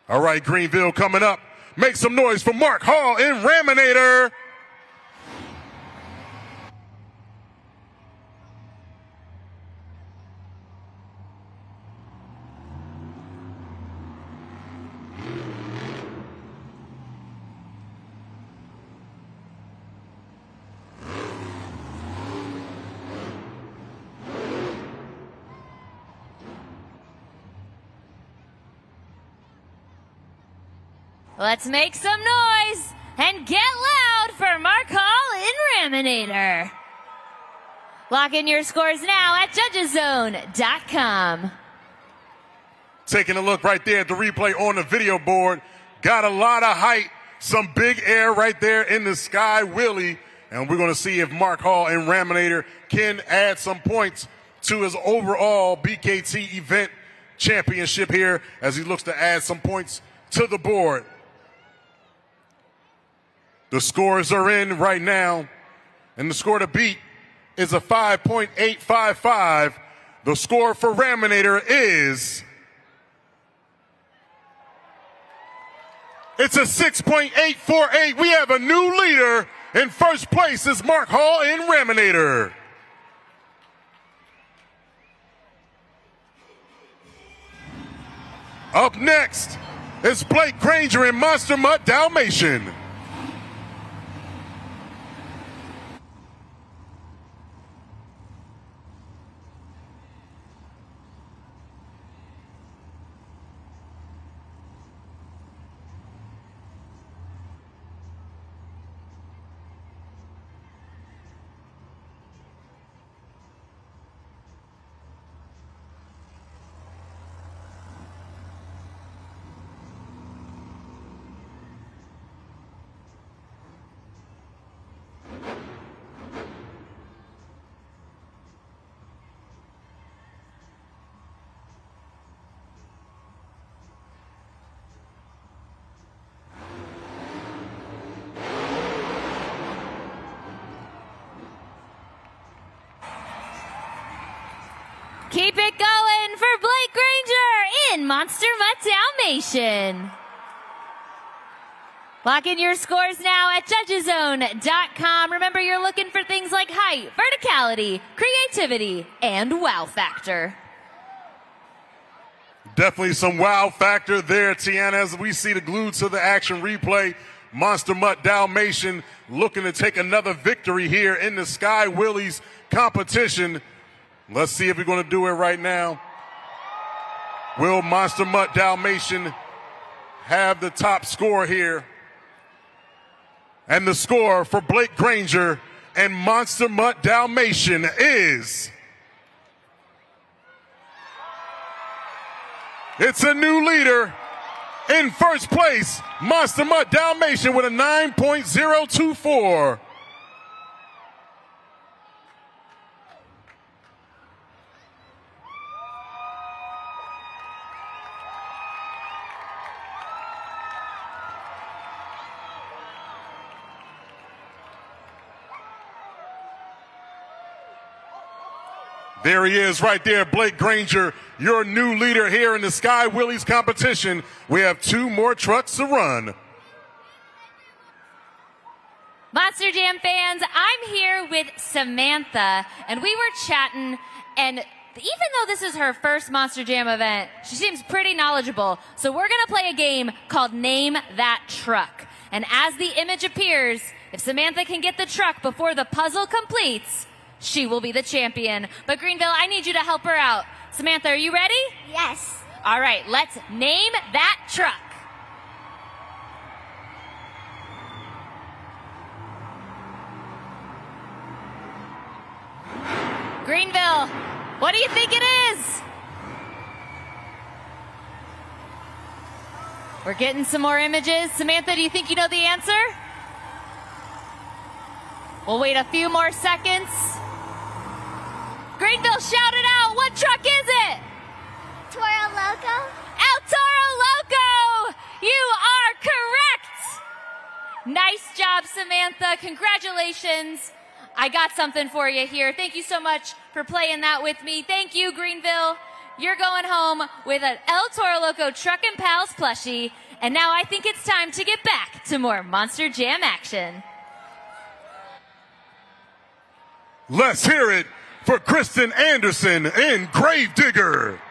All right, Greenville coming up. Make some noise for Mark Hall in Raminator. Let's make some noise and get loud for Mark Hall in Raminator. Lock in your scores now at judgeszone.com. Taking a look right there at the replay on the video board. Got a lot of height, some big air right there in the sky wheelie. And we're going to see if Mark Hall in Raminator can add some points to his overall BKT event championship here as he looks to add some points to the board. The scores are in right now, and the score to beat is a 5.855. The score for Raminator is... it's a 6.848. We have a new leader. In first place is Mark Hall in Raminator. Up next is Blake Granger in Monster Mutt Dalmatian. Keep it going for Blake Granger in Monster Mutt Dalmatian. Lock in your scores now at judgeszone.com. Remember, you're looking for things like height, verticality, creativity, and wow factor. Definitely some wow factor there, Tiana, as we see the glued to the action replay. Monster Mutt Dalmatian looking to take another victory here in the Sky Willies competition. Let's see if we're going to do it right now. Will Monster Mutt Dalmatian have the top score here? And the score for Blake Granger and Monster Mutt Dalmatian is... it's a new leader. In first place, Monster Mutt Dalmatian with a 9.024. There he is right there, Blake Granger, your new leader here in the Sky Willies competition. We have 2 more trucks to run. Monster Jam fans, I'm here with Samantha, and we were chatting, and even though this is her first Monster Jam event, she seems pretty knowledgeable. So we're going to play a game called Name That Truck. And as the image appears, if Samantha can get the truck before the puzzle completes, she will be the champion. But Greenville, I need you to help her out. Samantha, are you ready? Yes. All right, let's name that truck. Greenville, what do you think it is? We're getting some more images. Samantha, do you think you know the answer? We'll wait a few more seconds. Greenville, shout it out. What truck is it? Toro Loco. El Toro Loco! You are correct! Nice job, Samantha. Congratulations. I got something for you here. Thank you so much for playing that with me. Thank you, Greenville. You're going home with an El Toro Loco Truck and Pals plushie. And now I think it's time to get back to more Monster Jam action. Let's hear it for Kristen Anderson in Gravedigger.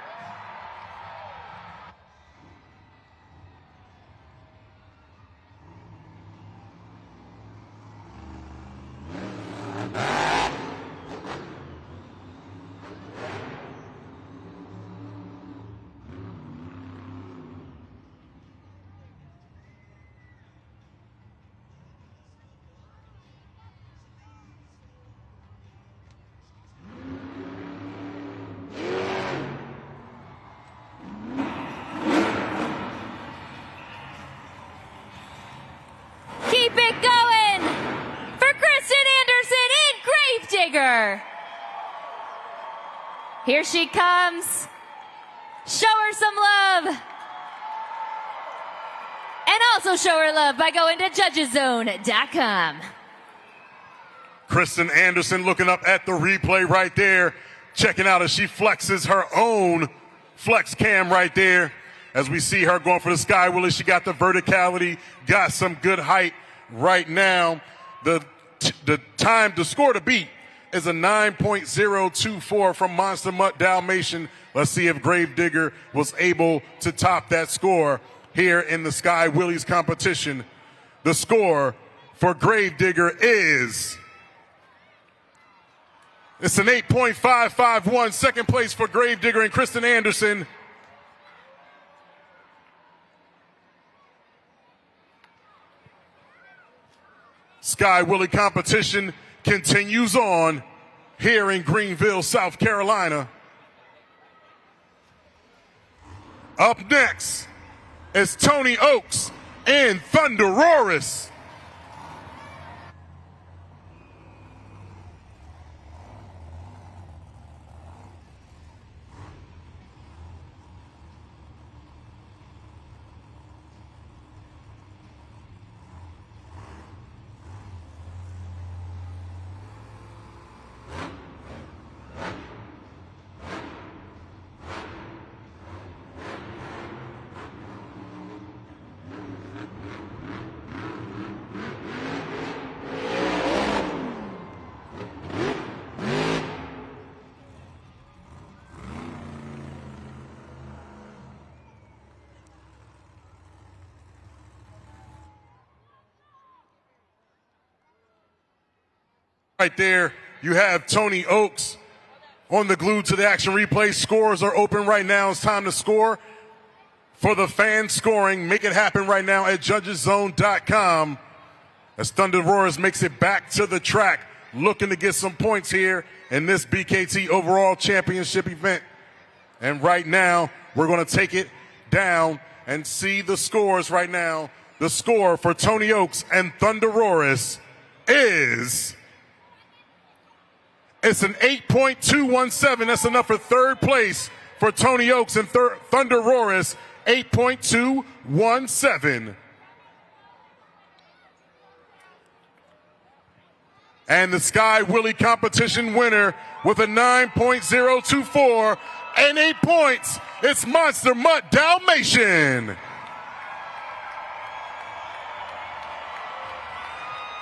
Keep it going for Kristen Anderson in Gravedigger. Here she comes. Show her some love. And also show her love by going to judgeszone.com. Kristen Anderson looking up at the replay right there, checking out as she flexes her own flex cam right there. As we see her going for the sky wheelie, she got the verticality, got some good height right now. The score to beat is a 9.024 from Monster Mutt Dalmatian. Let's see if Gravedigger was able to top that score here in the Sky Wheelies competition. The score for Gravedigger is, it's an 8.551. Second place for Gravedigger and Kristen Anderson. Sky Wheelie competition continues on here in Greenville, South Carolina. Up next is Tony Oaks and Thunderoris. Right there, you have Tony Oaks on the Glued to the Action replay. Scores are open right now. It's time to score for the fan scoring. Make it happen right now at judgeszone.com. As Thunderoris makes it back to the track, looking to get some points here in this BKT Overall Championship event. And right now, we're going to take it down and see the scores right now. The score for Tony Oaks and Thunderoris is... it's an 8.217. That's enough for third place for Tony Oaks and Thunderoris, 8.217. And the Sky Wheelie competition winner with a 9.024 and 8 points, it's Monster Mutt Dalmatian.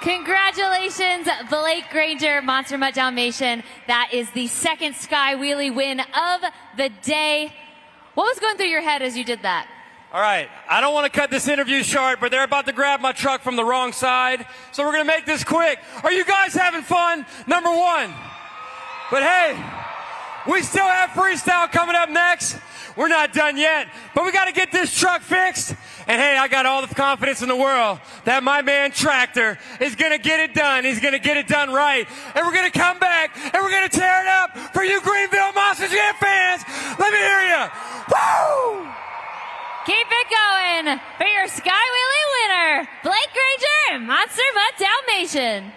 Congratulations, Blake Granger, Monster Mutt Dalmatian. That is the second Sky Wheelie win of the day. What was going through your head as you did that? All right, I don't want to cut this interview short, but they're about to grab my truck from the wrong side, so we're going to make this quick. Are you guys having fun? Number one. But hey, we still have freestyle coming up next. We're not done yet, but we got to get this truck fixed. And hey, I got all the confidence in the world that my man Tractor is going to get it done. He's going to get it done right. And we're going to come back and we're going to tear it up for you Greenville Monster Jam fans. Let me hear you. Woo! Keep it going for your Sky Wheelie winner, Blake Granger and Monster Mutt Dalmatian.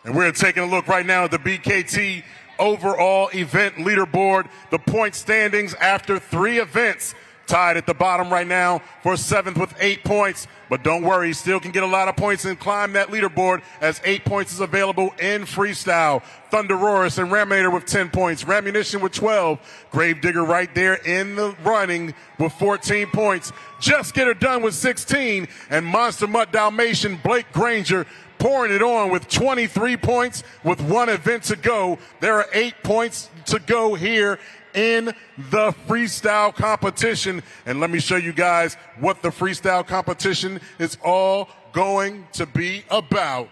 And we're taking a look right now at the BKT overall event leaderboard. The point standings after 3 events, tied at the bottom right now for 7th with 8 points. But don't worry, you still can get a lot of points and climb that leaderboard, as 8 points is available in freestyle. Thunderoris and Raminator with 10 points. Ramunition with 12. Gravedigger right there in the running with 14 points. Just Get Her Done with 16. And Monster Mutt Dalmatian, Blake Granger, pouring it on with 23 points with 1 event to go. There are 8 points to go here in the freestyle competition. And let me show you guys what the freestyle competition is all going to be about.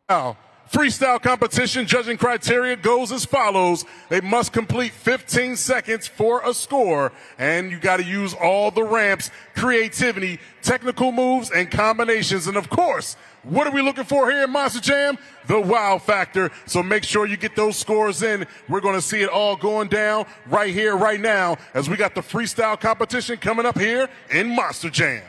Now, Freestyle competition judging criteria goes as follows. They must complete 15 seconds for a score, and you got to use all the ramps, creativity, technical moves, and combinations. And of course, what are we looking for here in Monster Jam? The wow factor. So make sure you get those scores in. We're going to see it all going down right here, right now, as we got the freestyle competition coming up here in Monster Jam.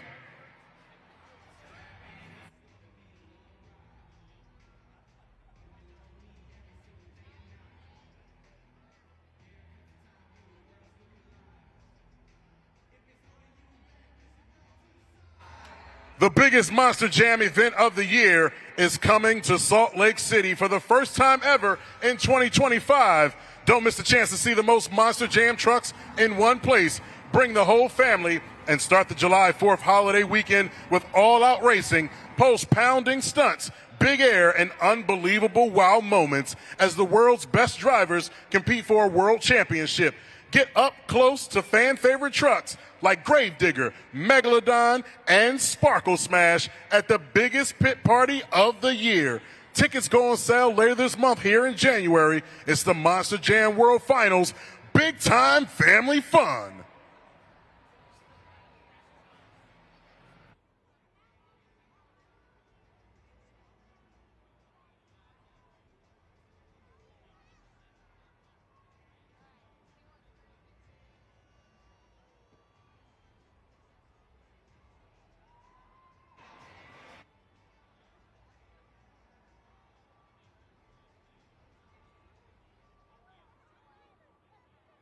The biggest Monster Jam event of the year is coming to Salt Lake City for the first time ever in 2025. Don't miss the chance to see the most Monster Jam trucks in one place. Bring the whole family and start the July 4th holiday weekend with all-out racing, post-pounding stunts, big air, and unbelievable wow moments as the world's best drivers compete for a world championship. Get up close to fan-favorite trucks like Gravedigger, Megalodon, and Sparkle Smash at the biggest pit party of the year. Tickets go on sale later this month here in January. It's the Monster Jam World Finals. Big time family fun.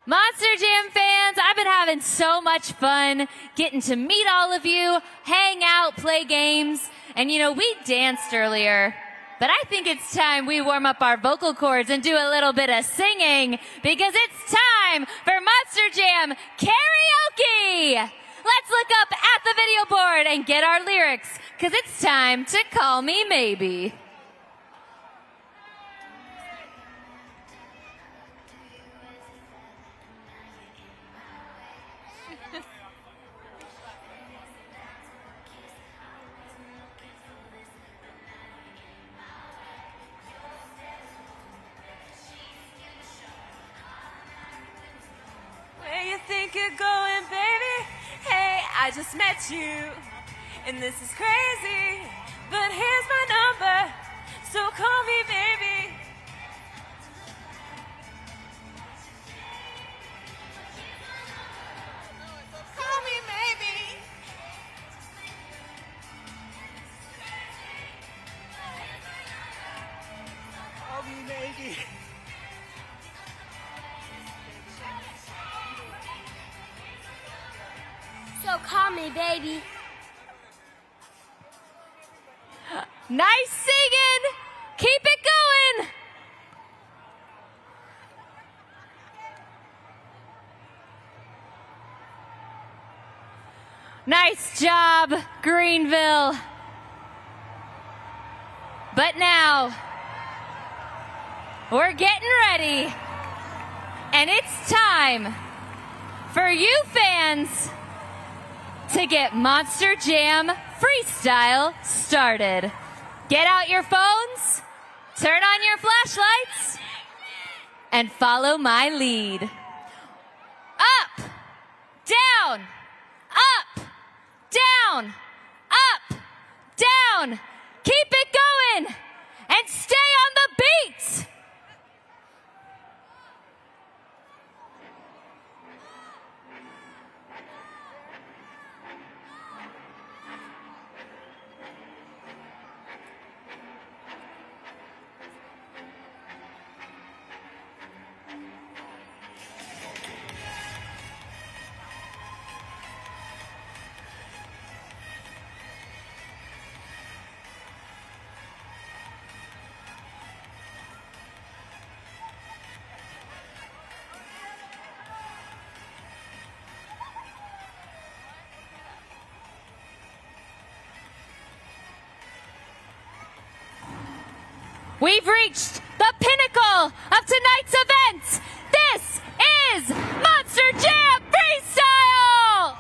Monster Jam fans, I've been having so much fun getting to meet all of you, hang out, play games, and you know, we danced earlier, but I think it's time we warm up our vocal cords and do a little bit of singing because it's time for Monster Jam karaoke! Let's look up at the video board and get our lyrics because it's time to Call Me Maybe. Where you think you're going, baby? Hey, I just met you, and this is crazy, but here's my number, so call me, baby. Call me, maybe. Call me, maybe. So call me, baby. Nice singing! Keep it going! Nice job, Greenville. But now, we're getting ready. And it's time for you fans to get Monster Jam Freestyle started. Get out your phones, turn on your flashlights, and follow my lead. Up, down, up, down, up, down. Keep it going and stay on the beat. We've reached the pinnacle of tonight's event. This is Monster Jam Freestyle!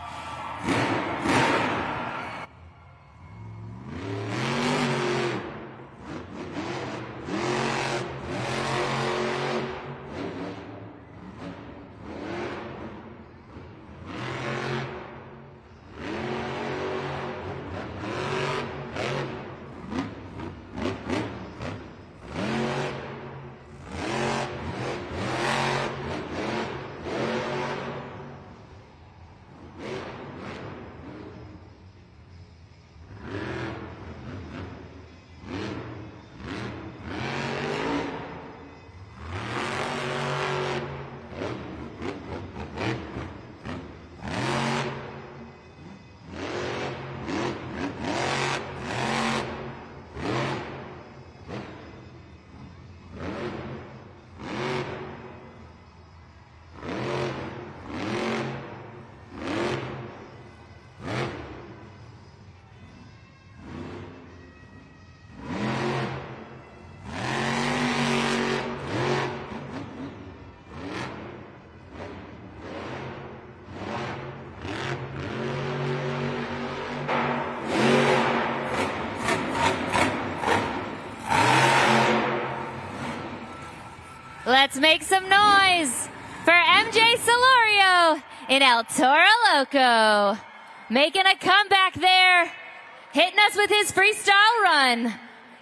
Let's make some noise for MJ Solorio in El Toro Loco. Making a comeback there, hitting us with his freestyle run.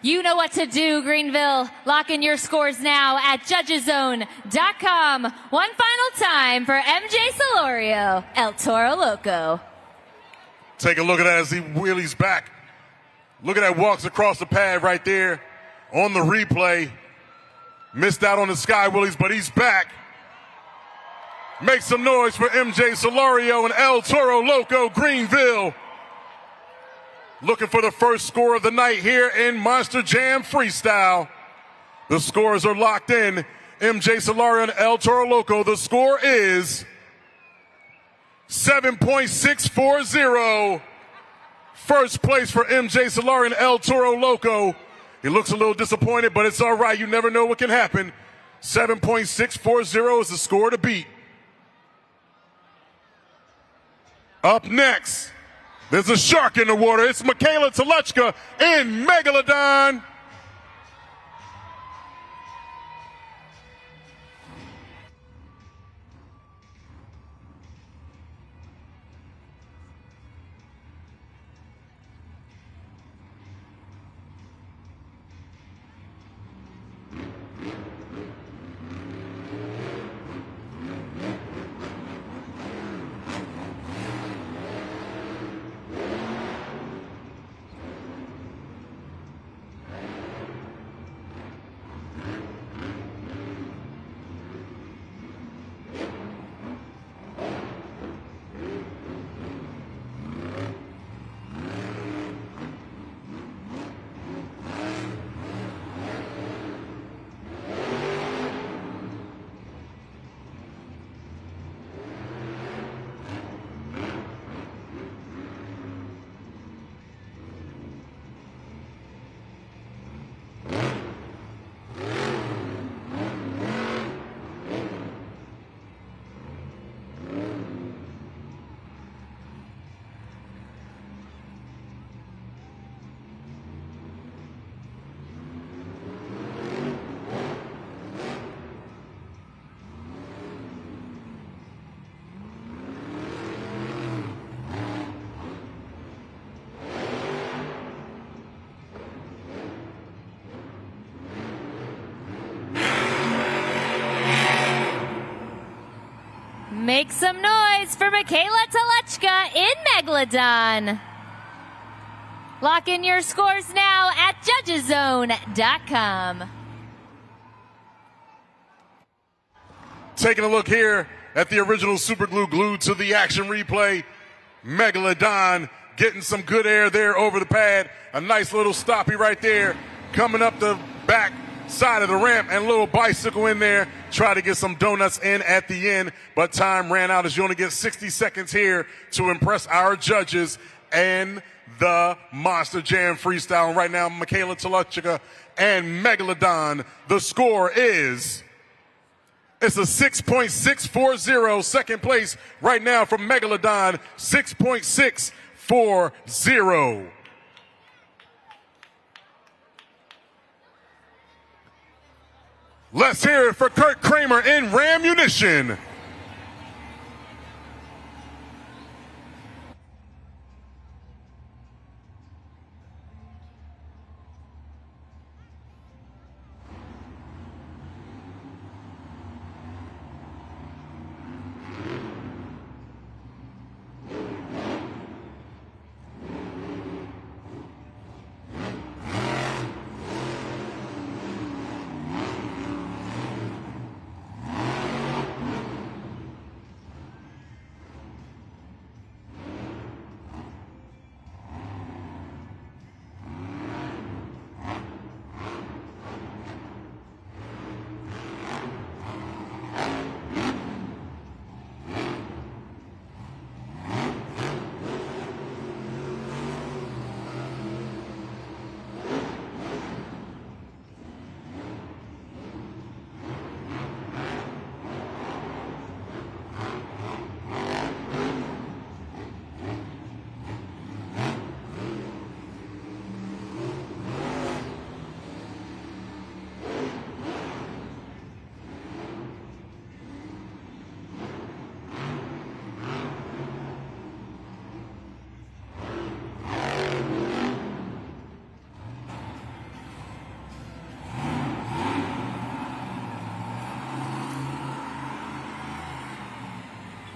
You know what to do, Greenville. Lock in your scores now at judgeszone.com. One final time for MJ Solorio, El Toro Loco. Take a look at that as he wheelies back. Look at that, walks across the pad right there on the replay. Missed out on the sky wheelies, but he's back. Make some noise for MJ Solorio and El Toro Loco, Greenville. Looking for the first score of the night here in Monster Jam Freestyle. The scores are locked in. MJ Solorio and El Toro Loco. The score is 7.640. First place for MJ Solorio and El Toro Loco. He looks a little disappointed, but it's all right. You never know what can happen. 7.640 is the score to beat. Up next, there's a shark in the water. It's Michaela Toluchka in Megalodon. Make some noise for Michaela Toluchka in Megalodon. Lock in your scores now at judgeszone.com. Taking a look here at the original superglue glued to the action replay. Megalodon getting some good air there over the pad. A nice little stoppie right there. Coming up the back side of the ramp and a little bicycle in there. Try to get some donuts in at the end, but time ran out as you only get 60 seconds here to impress our judges and the Monster Jam Freestyle. And right now, Michaela Toluchka and Megalodon. The score is, it's a 6.640. Second place right now from Megalodon, 6.640. Let's hear it for Kurt Kramer in Rammunition.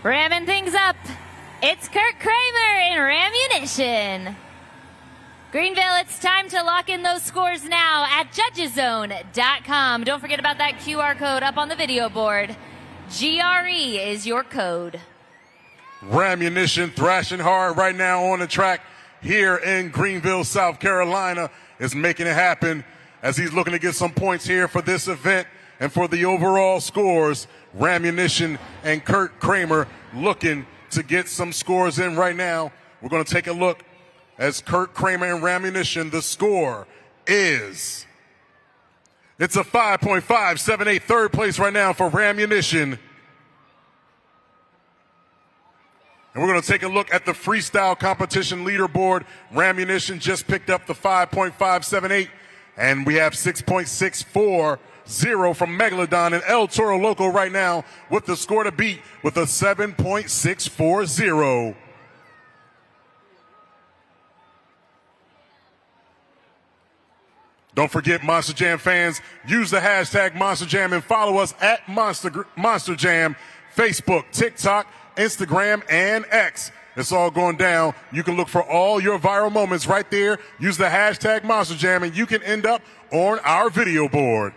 Ramming things up, it's Kurt Kramer in Rammunition. Greenville, it's time to lock in those scores now at judgeszone.com. Don't forget about that QR code up on the video board. GRE is your code. Rammunition thrashing hard right now on the track here in Greenville, South Carolina, is making it happen as he's looking to get some points here for this event and for the overall scores. Rammunition and Kurt Kramer looking to get some scores in right now. We're going to take a look as Kurt Kramer and Rammunition. The score is, it's a 5.578, third place right now for Rammunition. And we're going to take a look at the freestyle competition leaderboard. Rammunition just picked up the 5.578, and we have 6.640 from Megalodon and Toro Loco right now with the score to beat with a 7.640. Don't forget, Monster Jam fans, use the hashtag Monster Jam and follow us at Monster Jam, Facebook, TikTok, Instagram, and X. It's all going down. You can look for all your viral moments right there. Use the hashtag Monster Jam, and you can end up on our video board.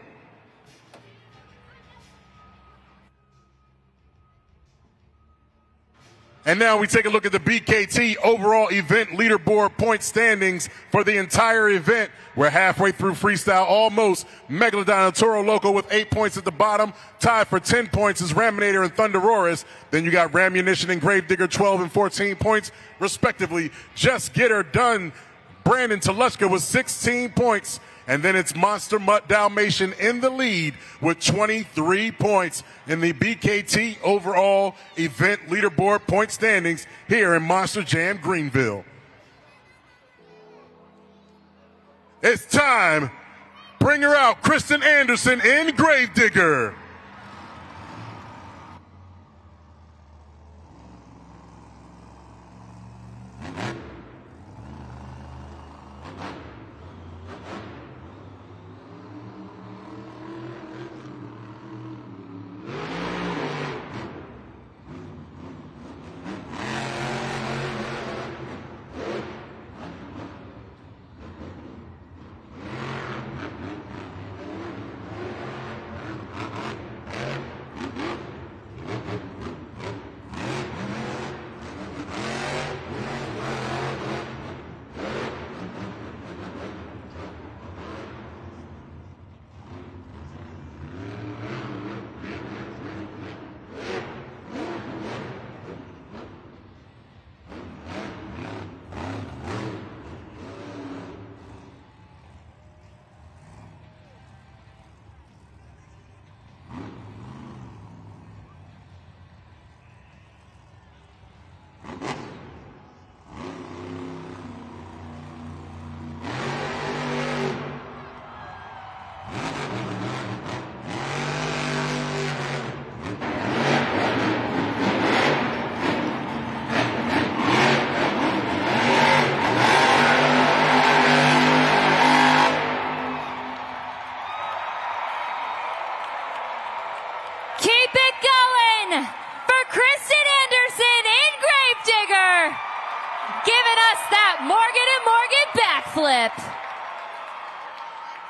And now we take a look at the BKT overall event leaderboard point standings for the entire event. We're halfway through freestyle almost. Megalodon and Toro Loco with 8 points at the bottom. Tied for 10 points is Raminator and Thunderoris. Then you got Rammunition and Gravedigger 12 and 14 points respectively. Just Get Her Done, Brandon Teleshka with 16 points. And then it's Monster Mutt Dalmatian in the lead with 23 points in the BKT overall event leaderboard point standings here in Monster Jam Greenville. It's time. Bring her out, Kristen Anderson in Gravedigger.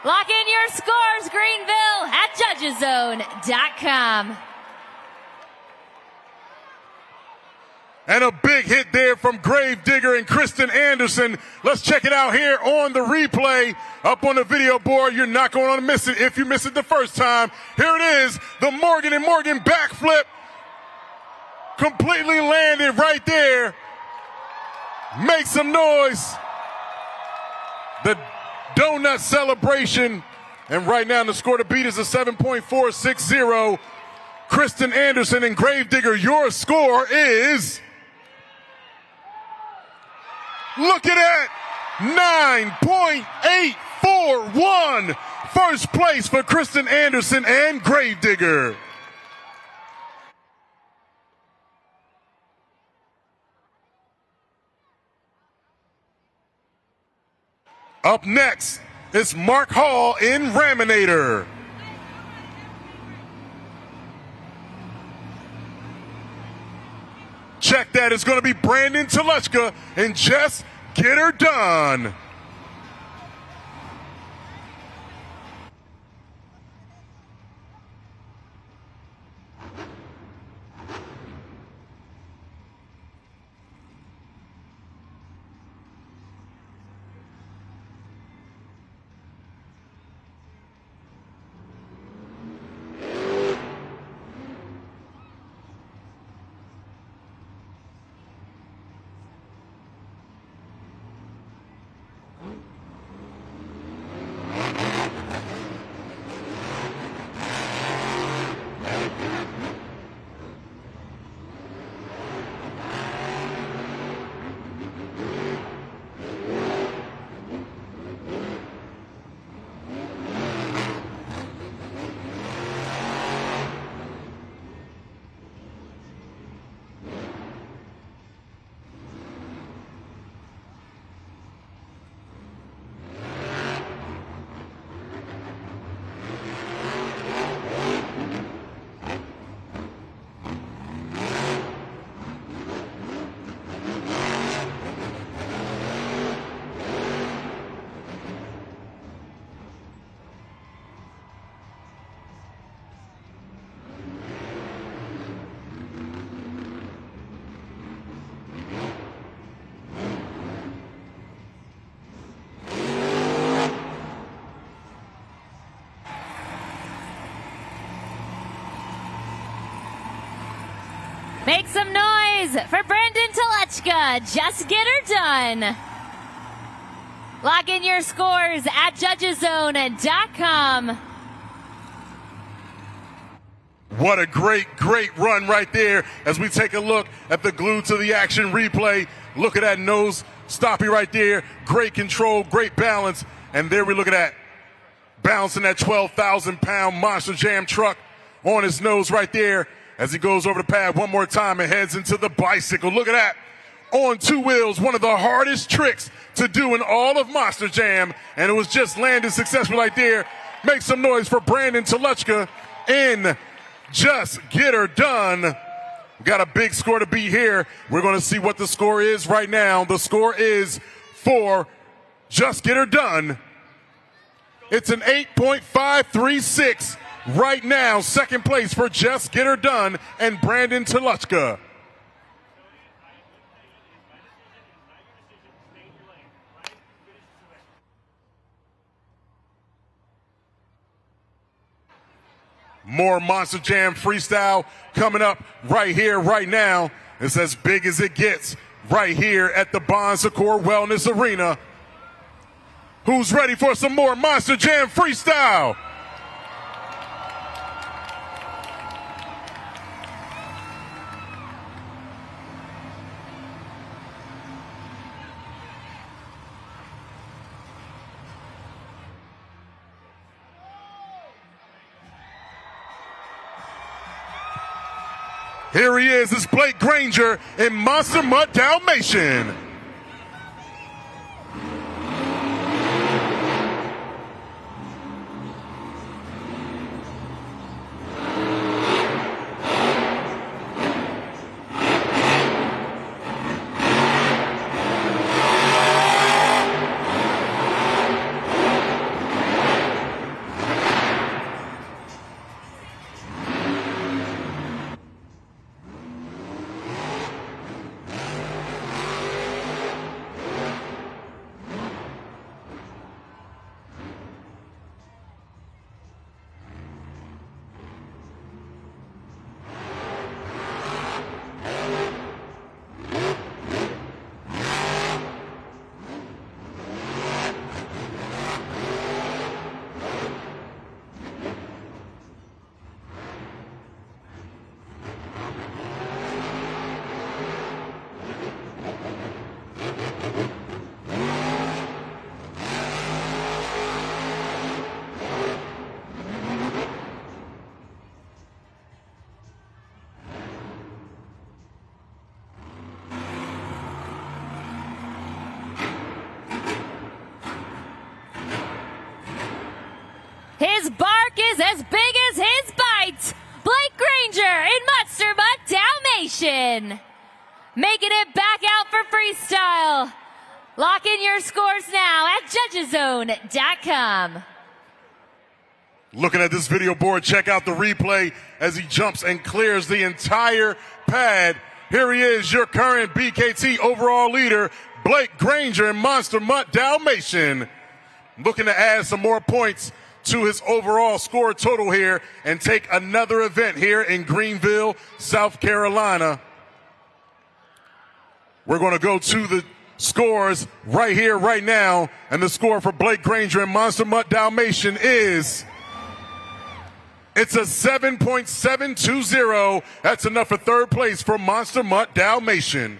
Lock in your scores, Greenville, at judgeszone.com. And a big hit there from Gravedigger and Kristen Anderson. Let's check it out here on the replay. Up on the video board, you're not going to miss it if you miss it the first time. Here it is, the Morgan & Morgan backflip. Completely landed right there. Make some noise. The donut celebration. And right now the score to beat is a 7.460. Kristen Anderson and Gravedigger, your score is, look at that, 9.841. First place for Kristen Anderson and Gravedigger. Up next is Mark Hall in Raminator. check that. It's going to be Brandon Telechka and Just Get Her Done. Make some noise for Brandon Telechka. Just Get Her Done. Log in your scores at judgeszone.com. What a great run right there as we take a look at the Glued to the Action replay. Look at that nose stoppie right there. Great control, great balance. And there we look at that. Bouncing that 12,000-pound Monster Jam truck on his nose right there as he goes over the pad one more time and heads into the bicycle. Look at that. On two wheels, one of the hardest tricks to do in all of Monster Jam. And it was just landed successfully right there. Make some noise for Brandon Telechka in Just Get Her Done. Got a big score to beat here. We're going to see what the score is right now. The score is for Just Get Her Done. It's an 8.536 right now. Second place for Just Get Her Done and Brandon Telechka. More Monster Jam freestyle coming up right here, right now. It's as big as it gets right here at the Bon Secours Wellness Arena. Who's ready for some more Monster Jam freestyle? Here he is, it's Blake Granger in Monster Mutt Dalmatian. His bark is as big as his bite. Blake Granger in Monster Mutt Dalmatian. Making it back out for freestyle. Lock in your scores now at judgeszone.com. Looking at this video board, check out the replay as he jumps and clears the entire pad. Here he is, your current BKT overall leader, Blake Granger in Monster Mutt Dalmatian. Looking to add some more points to his overall score total here and take another event here in Greenville, South Carolina. We're going to go to the scores right here, right now. And the score for Blake Granger and Monster Mutt Dalmatian is... it's a 7.720. That's enough for third place for Monster Mutt Dalmatian.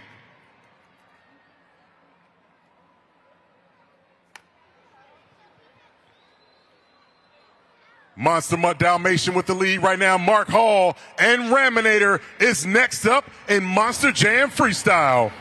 Monster Mutt Dalmatian with the lead right now. Mark Hall and Raminator is next up in Monster Jam Freestyle.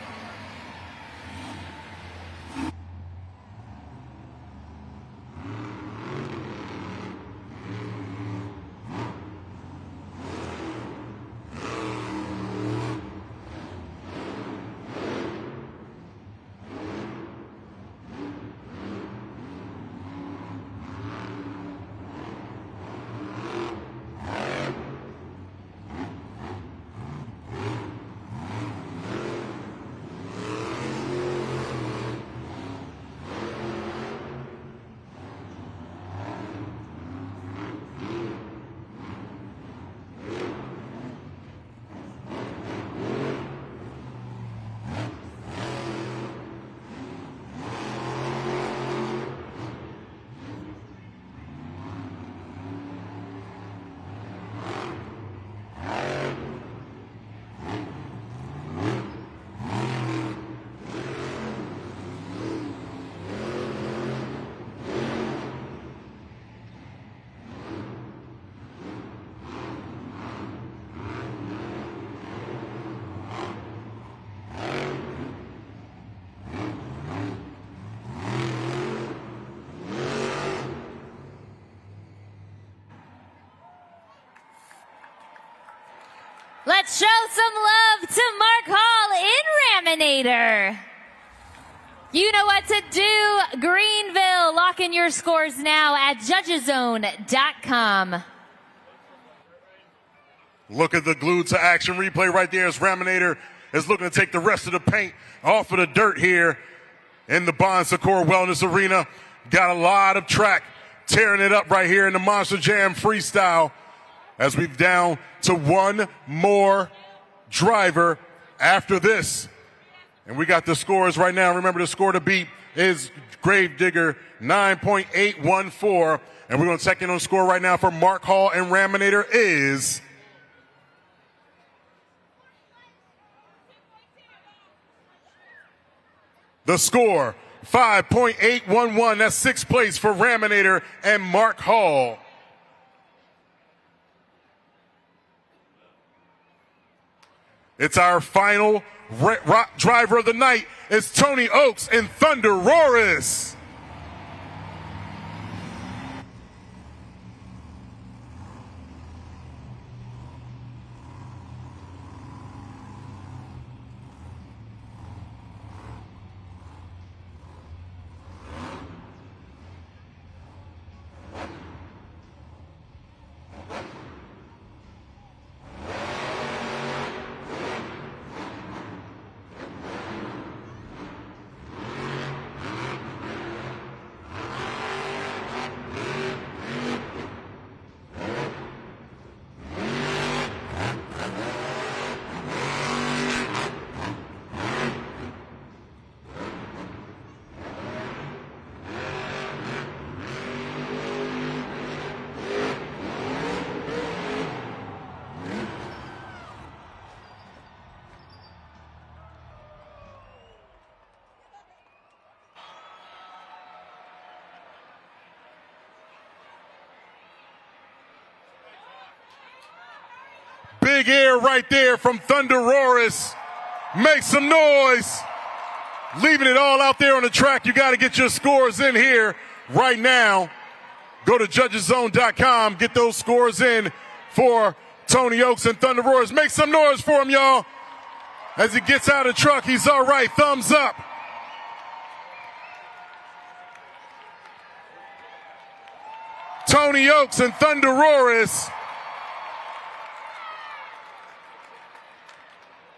Let's show some love to Mark Hall in Raminator. You know what to do, Greenville. Lock in your scores now at judgeszone.com. Look at the glued to action replay right there as Raminator is looking to take the rest of the paint off of the dirt here in the Bon Secours Wellness Arena. Got a lot of track tearing it up right here in the Monster Jam Freestyle as we've down to one more driver after this. And we got the scores right now. Remember, the score to beat is Gravedigger 9.814. And we're going to check in on the score right now for Mark Hall and Raminator is... the score, 5.811. That's sixth place for Raminator and Mark Hall. It's our final rock driver of the night. It's Tony Oaks and Thunder Roris. Big air right there from Thunder Roris. Make some noise. Leaving it all out there on the track. You got to get your scores in here right now. Go to judgeszone.com. Get those scores in for Tony Oaks and Thunder Roris. Make some noise for them, y'all. As he gets out of the truck, he's all right. Thumbs up. Tony Oaks and Thunder Roaris.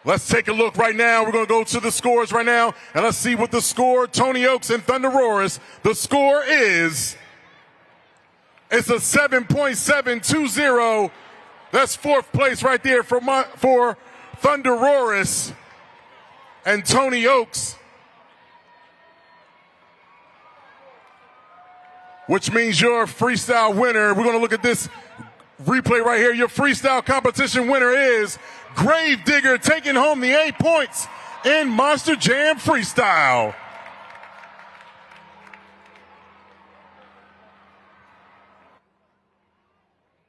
Let's take a look right now. We're going to go to the scores right now, and let's see what the score, Tony Oaks and Thunder Roaris, the score is. It's a 7.720. That's fourth place right there for Thunder Roaris and Tony Oaks, which means your freestyle winner. We're going to look at this replay right here. Your freestyle competition winner is Gravedigger, taking home the 8 points in Monster Jam Freestyle.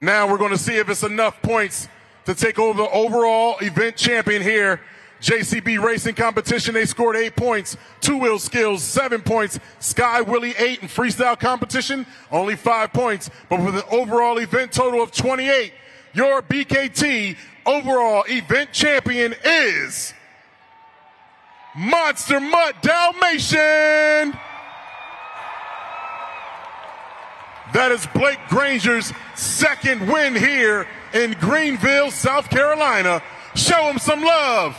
Now we're going to see if it's enough points to take over the overall event champion here. JCB Racing Competition, they scored 8 points. Two-wheel skills, 7 points. Sky Willie, 8. And freestyle competition, only 5 points. But with an overall event total of 28, your BKT overall event champion is Monster Mutt Dalmatian. That is Blake Granger's second win here in Greenville, South Carolina. Show him some love.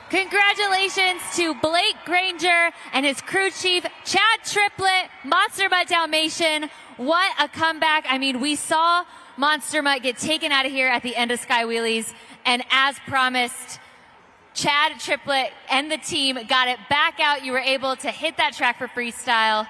Congratulations to Blake Granger and his crew chief, Chad Triplett, Monster Mutt Dalmatian. What a comeback. I mean, we saw Monster Mutt get taken out of here at the end of Sky Wheelies, and as promised, Chad Triplett and the team got it back out. You were able to hit that track for freestyle.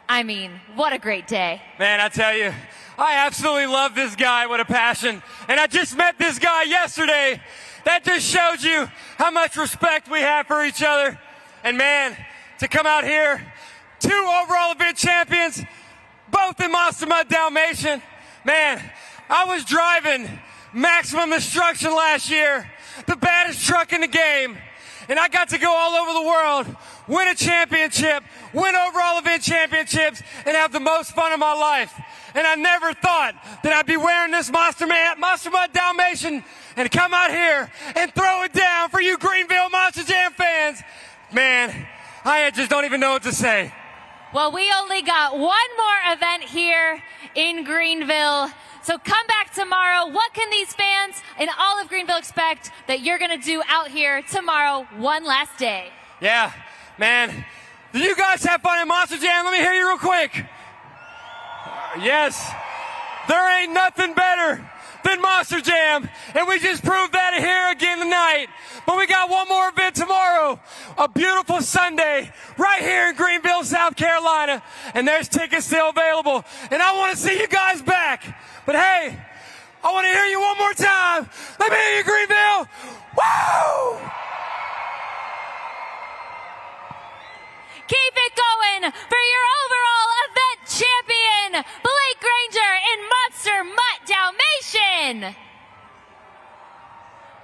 I mean, what a great day. Man, I tell you, I absolutely love this guy with a passion. And I just met this guy yesterday. That just shows you how much respect we have for each other. And man, to come out here, 2 overall event champions, both in Monster Mutt Dalmatian. Man, I was driving Maximum Destruction last year, the baddest truck in the game. And I got to go all over the world, win a championship, win overall event championships, and have the most fun of my life. And I never thought that I'd be wearing this Monster Mutt Dalmatian and come out here and throw it down for you Greenville Monster Jam fans. Man, I just don't even know what to say. Well, we only got one more event here in Greenville. So come back tomorrow. What can these fans in all of Greenville expect that you're going to do out here tomorrow, one last day? Yeah, man. Did you guys have fun in Monster Jam? Let me hear you real quick. Yes. There ain't nothing better than Monster Jam, and we just proved that here again tonight. But we got one more event tomorrow, a beautiful Sunday right here in Greenville, South Carolina, and there's tickets still available. And I want to see you guys back. But hey, I want to hear you one more time. Let me hear you, Greenville. Woo! Keep it going for your overall event champion, Blake Granger in Monster Mutt Dalmatian.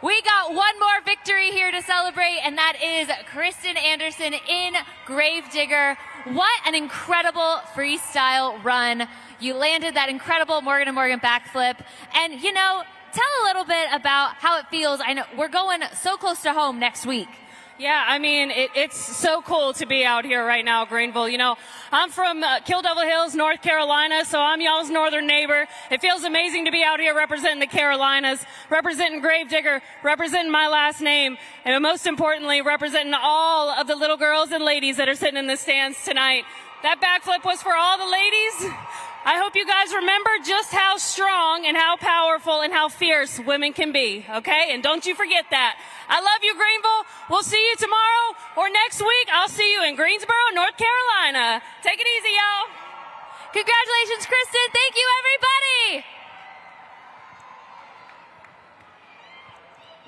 We got one more victory here to celebrate, and that is Kristen Anderson in Gravedigger. What an incredible freestyle run. You landed that incredible Morgan & Morgan backflip. And, you know, tell a little bit about how it feels. I know we're going so close to home next week. Yeah, I mean, it's so cool to be out here right now, Greenville. You know, I'm from Kill Devil Hills, North Carolina, so I'm y'all's northern neighbor. It feels amazing to be out here representing the Carolinas, representing Gravedigger, representing my last name, and most importantly, representing all of the little girls and ladies that are sitting in the stands tonight. That backflip was for all the ladies. I hope you guys remember just how strong and how powerful and how fierce women can be, okay? And don't you forget that. I love you, Greenville. We'll see you tomorrow or next week. I'll see you in Greensboro, North Carolina. Take it easy, y'all. Congratulations, Kristen. Thank you, everybody.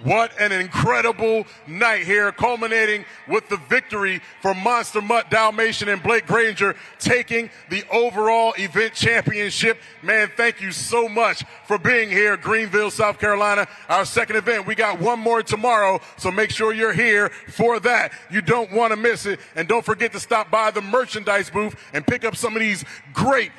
What an incredible night here, culminating with the victory for Monster Mutt Dalmatian and Blake Granger taking the overall event championship. Man, thank you so much for being here, Greenville, South Carolina. Our second event, we got one more tomorrow, so make sure you're here for that. You don't want to miss it. And don't forget to stop by the merchandise booth and pick up some of these great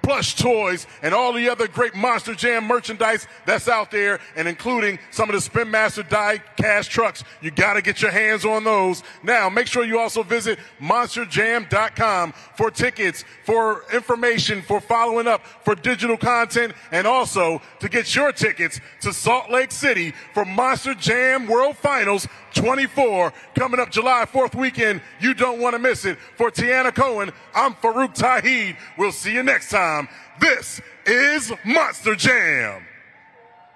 plush toys, and all the other great Monster Jam merchandise that's out there, and including some of the Spin Master die-cast trucks. You got to get your hands on those. Now, make sure you also visit monsterjam.com for tickets, for information, for following up, for digital content, and also to get your tickets to Salt Lake City for Monster Jam World Finals 24 coming up July 4th weekend. You don't want to miss it. For Tiana Cohen, I'm Farouk Tahid. We'll see you next time. This is Monster Jam.